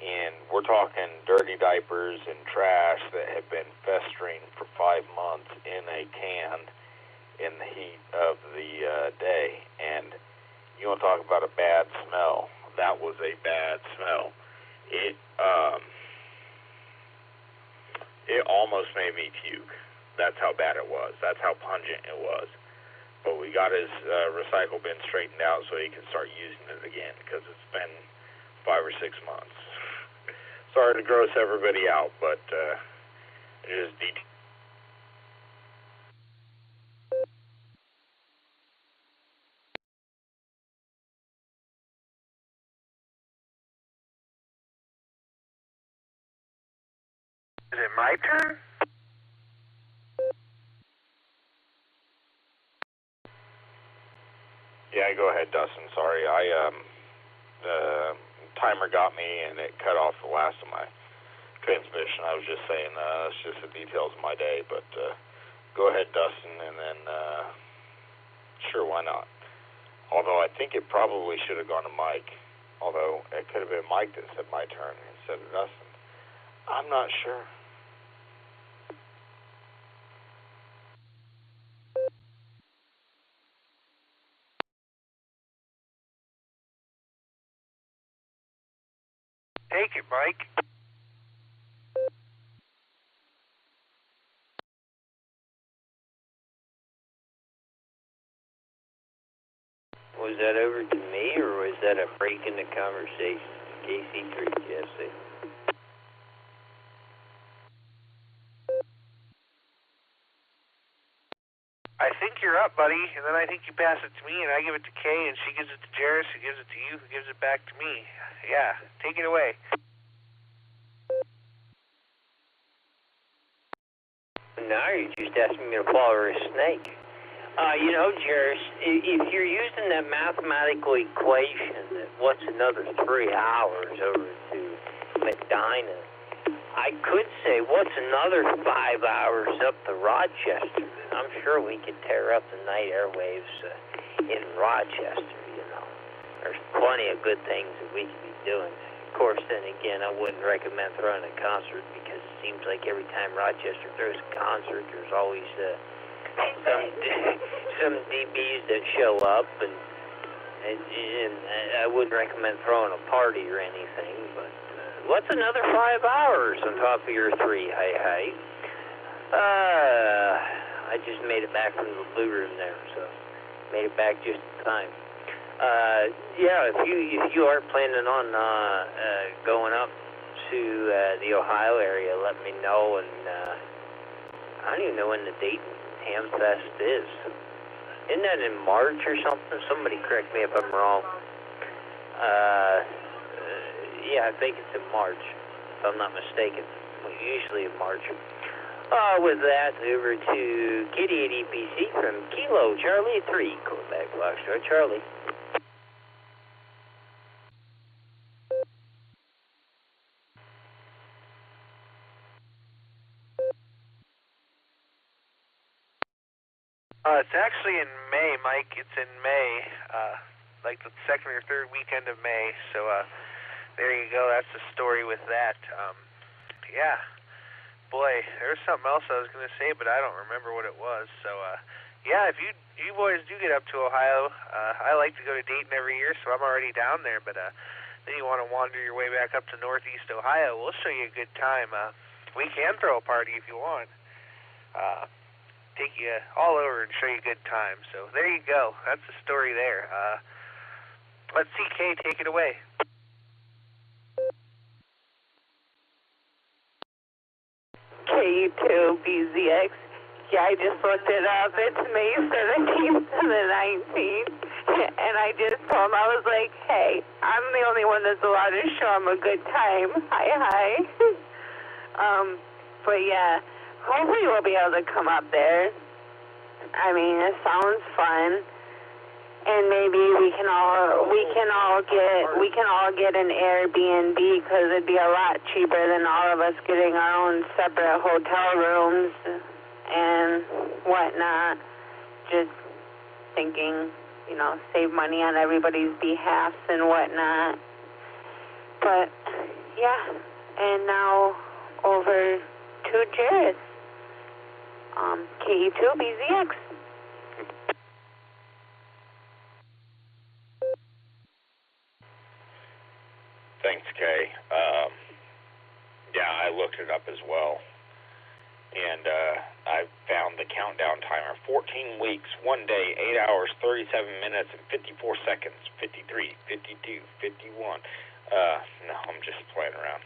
And we're talking dirty diapers and trash that have been festering for 5 months in a can in the heat of the day. And you want to talk about a bad smell. That was a bad smell. It almost made me puke. That's how bad it was. That's how pungent it was. But we got his recycle bin straightened out so he can start using it again, because it's been 5 or 6 months. Sorry to gross everybody out, but it is detailed. Is it my turn? Yeah, go ahead, Dustin. Sorry, the timer got me and it cut off the last of my transmission. I was just saying it's just the details of my day, but go ahead, Dustin, and then sure, why not? Although I think it probably should have gone to Mike, although it could have been Mike that said my turn instead of Dustin. I'm not sure. Take it, Mike. Was that over to me, or was that a break in the conversation? KC3, Jesse. I think you're up, buddy, and then I think you pass it to me, and I give it to Kay, and she gives it to Jairus, who gives it to you, who gives it back to me. Yeah, take it away. Now you're just asking me to follow a snake. Jairus, if you're using that mathematical equation, that what's another 3 hours over to Medina, I could say, what's another 5 hours up to Rochester? I'm sure we could tear up the night airwaves in Rochester, There's plenty of good things that we could be doing. Of course, then again, I wouldn't recommend throwing a concert, because it seems like every time Rochester throws a concert, there's always some DBs that show up, and I wouldn't recommend throwing a party or anything, but what's another 5 hours on top of your 3? Hey. I just made it back from the blue room there, so made it back just in time. If you are planning on going up to the Ohio area, let me know, and I don't even know when the Dayton Hamfest is. Isn't that in March or something? Somebody correct me if I'm wrong. I think it's in March, if I'm not mistaken. Usually in March. With that, over to Kitty at EPC from Kilo Charlie 3, Quebec Foxtrot Charlie. It's actually in May, Mike. It's in May, like the second or third weekend of May. So there you go. That's the story with that. Boy, there was something else I was going to say, but I don't remember what it was. So if you boys do get up to Ohio, I like to go to Dayton every year, so I'm already down there. But then you want to wander your way back up to Northeast Ohio, we'll show you a good time. We can throw a party if you want. Take you all over and show you a good time. So there you go. That's the story there. Let's see, Kay, take it away. K2BZX. Yeah, I just looked it up. It's May 17th to the 19th. And I just told him, I was like, hey, I'm the only one that's allowed to show him a good time. Hi. But yeah, hopefully we'll be able to come up there. I mean, it sounds fun. And maybe we can all get an Airbnb, because it'd be a lot cheaper than all of us getting our own separate hotel rooms and whatnot. Just thinking, save money on everybody's behalf and whatnot. But yeah, and now over to Jairus, KE2BZX. Thanks, Kay. I looked it up as well, and I 14 weeks, 1 day, 8 hours, 37 minutes, and 54 seconds, 53, 52, 51. No, I'm just playing around.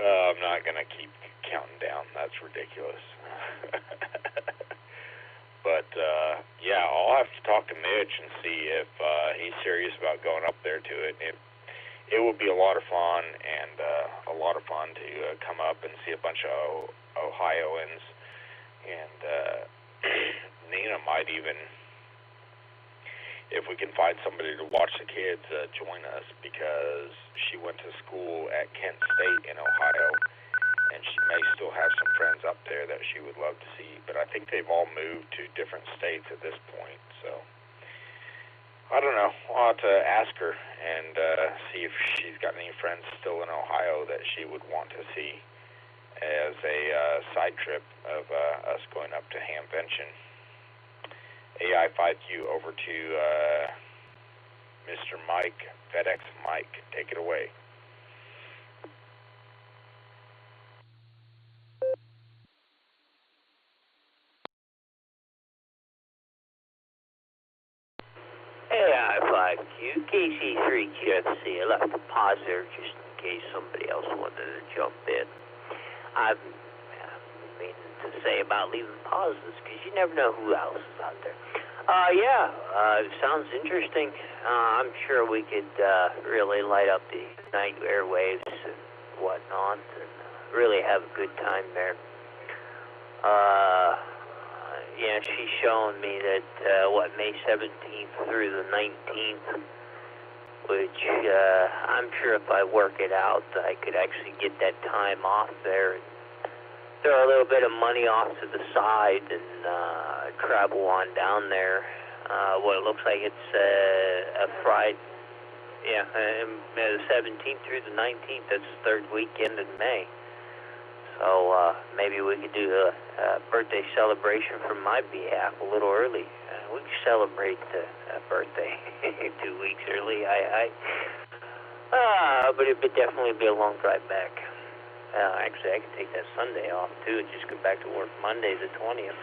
I'm not going to keep counting down. That's ridiculous. But, yeah, I'll have to talk to Mitch and see if he's serious about going up there to it. It would be a lot of fun, and a lot of fun to come up and see a bunch of Ohioans. And Nina might even, if we can find somebody to watch the kids, join us, because she went to school at Kent State in Ohio, and she may still have some friends up there that she would love to see, but I think they've all moved to different states at this point, so I don't know. I'll have to ask her and see if she's got any friends still in Ohio that she would want to see as a side trip of us going up to Hamvention. AI5Q, over to Mr. Mike, FedEx Mike. Take it away. AI5Q, KC3QFC. I left a pause there just in case somebody else wanted to jump in. I've been meaning to say about leaving pauses because you never know who else is out there. It sounds interesting. I'm sure we could really light up the night airwaves and whatnot and really have a good time there. She's showing me that, May 17th through the 19th, which I'm sure if I work it out, I could actually get that time off there and throw a little bit of money off to the side and travel on down there. It looks like it's a Friday. The 17th through the 19th, that's the third weekend in May. So maybe we could do a birthday celebration from my behalf a little early. We could celebrate a birthday 2 weeks early. But it would definitely be a long drive back. Actually, I could take that Sunday off too and just come back to work Monday the 20th.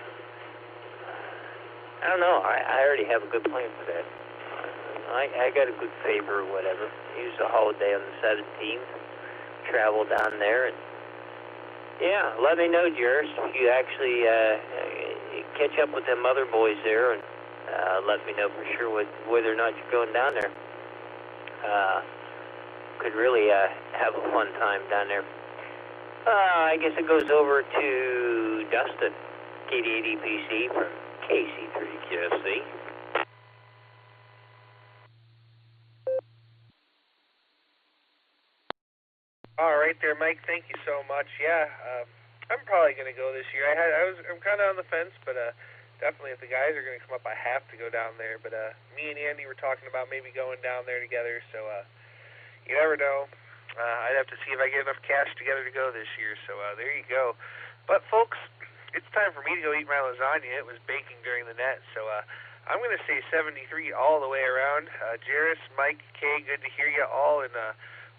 I don't know. I already have a good plan for that. I got a good favor or whatever. Use the holiday on the 17th. Travel down there and let me know, Jerris, if you actually catch up with them other boys there and let me know for sure whether or not you're going down there. Could really have a fun time down there. I guess it goes over to Dustin, KD80PC from KC3QFC. All right there, Mike. Thank you so much. I'm probably going to go this year. I'm kind of on the fence, but definitely if the guys are going to come up, I have to go down there. But me and Andy were talking about maybe going down there together, so you never know. I'd have to see if I get enough cash together to go this year. So there you go. But folks, it's time for me to go eat my lasagna. It was baking during the net, so I'm going to say 73 all the way around. Jerris, Mike, Kay, good to hear you all, and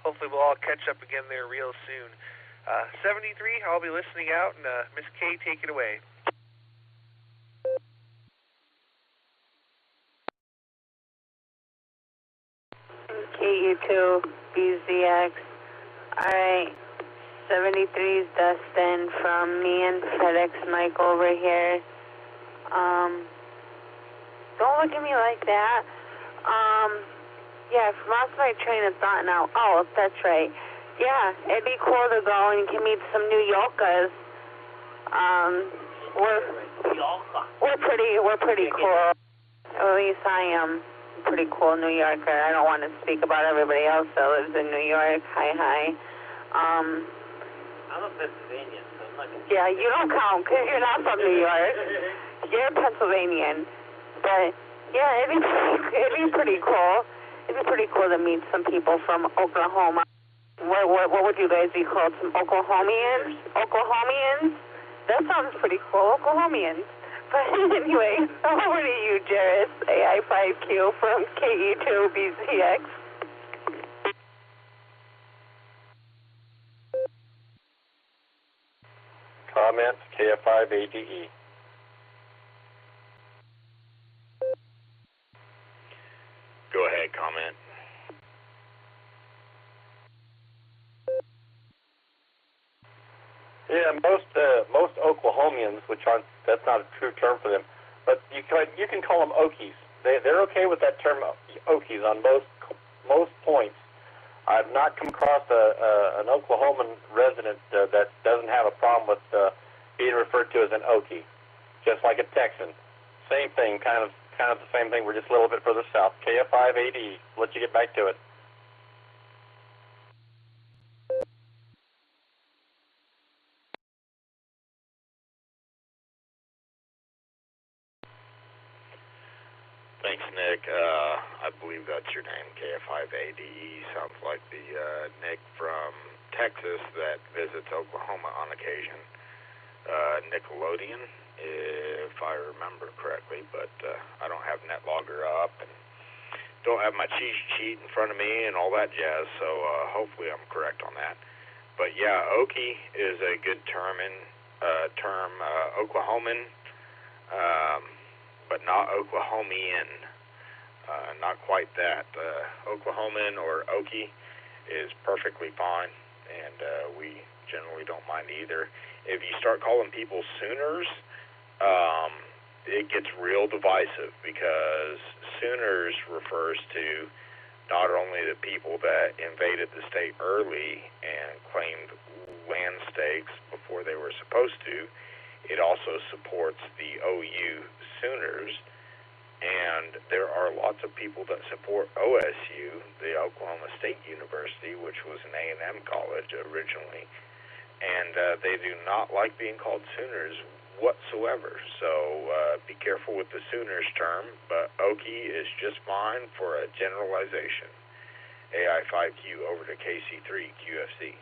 hopefully we'll all catch up again there real soon. 73, I'll be listening out, and Miss Kay, take it away. KU2, BZX. Alright, 73's Dustin from me and FedEx Mike over here. Don't look at me like that. I've lost my train of thought now. Oh, that's right. Yeah, it'd be cool to go and you can meet some New Yorkers. We're pretty cool. At least I am a pretty cool New Yorker. I don't want to speak about everybody else that lives in New York. Hi. I'm a Pennsylvanian, so I'm not gonna... Yeah, you don't count because you're not from New York. You're a Pennsylvanian. But yeah, it'd be pretty cool. It'd be pretty cool to meet some people from Oklahoma. What would you guys be called? Some Oklahomians? That sounds pretty cool, Oklahomians. But anyway, over to you, Jerris, AI5Q from KE2BZX. Comment, KF5ADE. most Oklahomans, which that's not a true term for them, but you can call them Okies. They're okay with that term Okies on most points. I've not come across an Oklahoman resident that doesn't have a problem with being referred to as an Okie, just like a Texan. Same thing, kind of the same thing. We're just a little bit further south. KF5AD. Let you get back to it. Thanks, Nick. I believe that's your name, KF5ADE. Sounds like the Nick from Texas that visits Oklahoma on occasion. Nickelodeon, if I remember correctly, but I don't have NetLogger up and don't have my cheat sheet in front of me and all that jazz, so hopefully I'm correct on that. But yeah, Okie is a good term, Oklahoman, but not Oklahomian, not quite that. Oklahoman or Okie is perfectly fine, and we generally don't mind either. If you start calling people Sooners, it gets real divisive, because Sooners refers to not only the people that invaded the state early and claimed land stakes before they were supposed to, it also supports the OU Sooners, and there are lots of people that support OSU, the Oklahoma State University, which was an A&M college originally, and they do not like being called Sooners whatsoever. So be careful with the Sooners term, but Okie is just fine for a generalization. AI5Q over to KC3 QFC.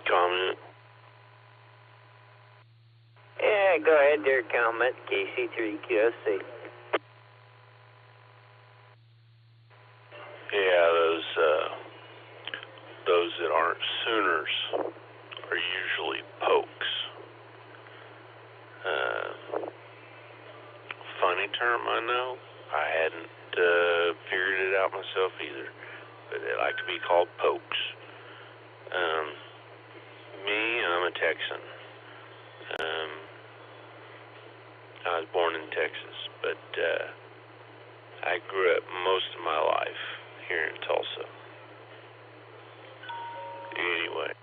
Comment? Yeah, go ahead there, comment. KC3 QFC. Yeah, those that aren't Sooners are usually Pokes. Funny term, I know. I hadn't figured it out myself either, but they like to be called Pokes. Me, I'm a Texan. I was born in Texas, but I grew up most of my life here in Tulsa. Anyway.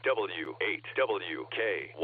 W8WKY.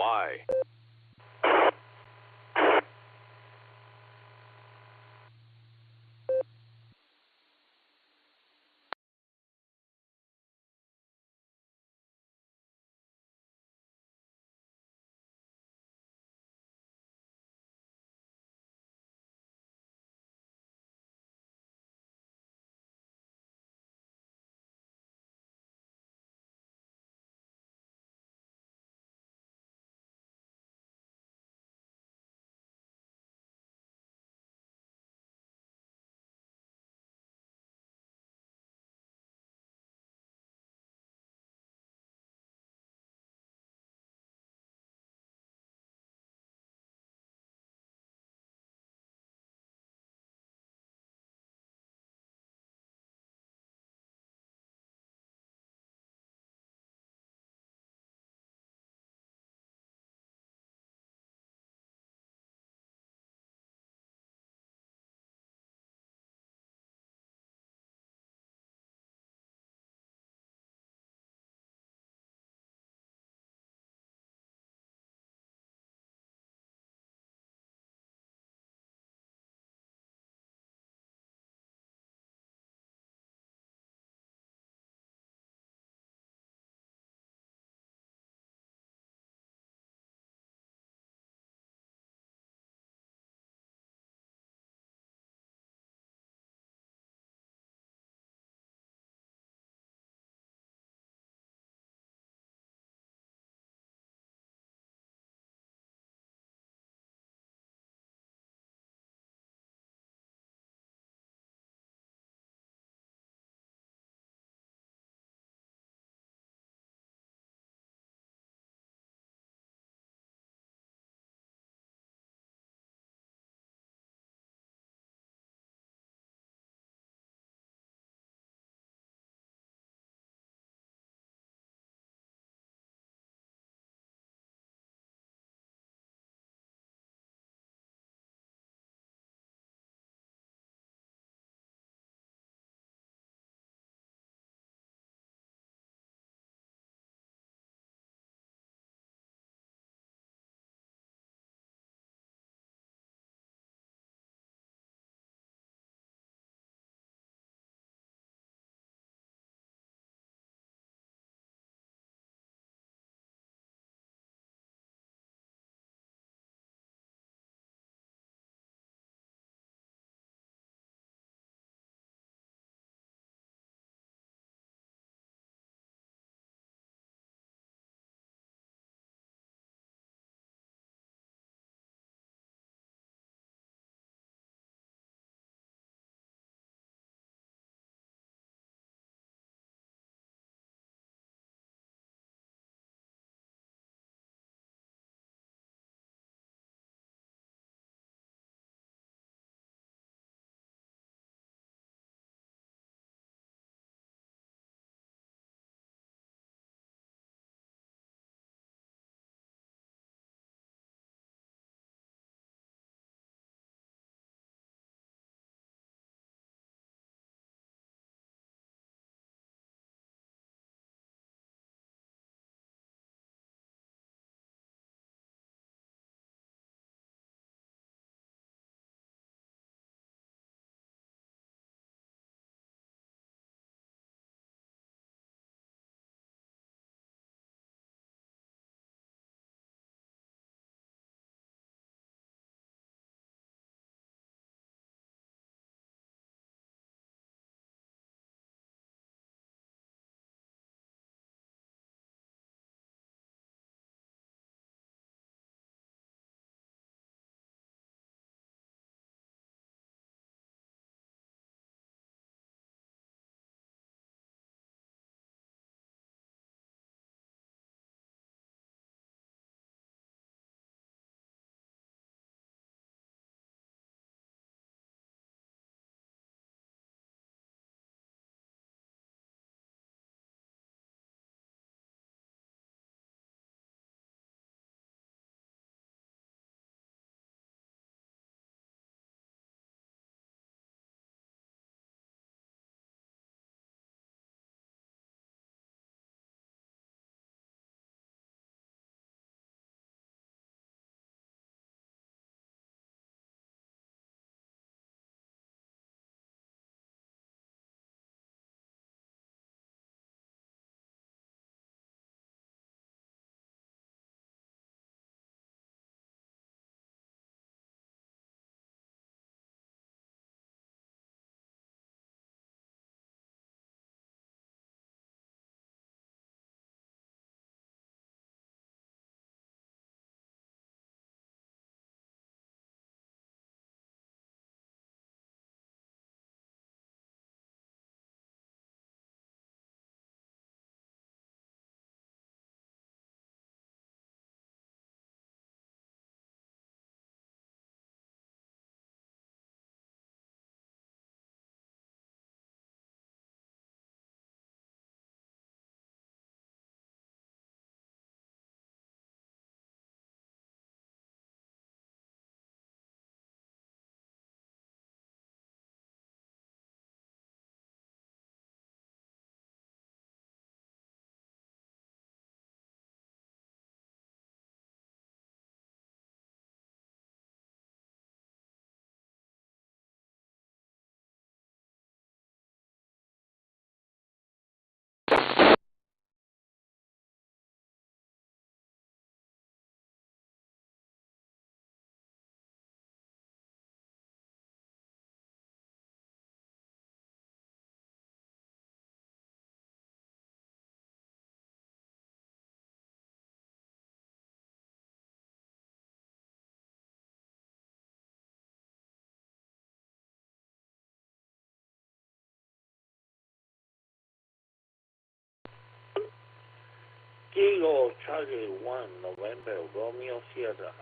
Kilo Charlie 1, November, Romeo Sierra.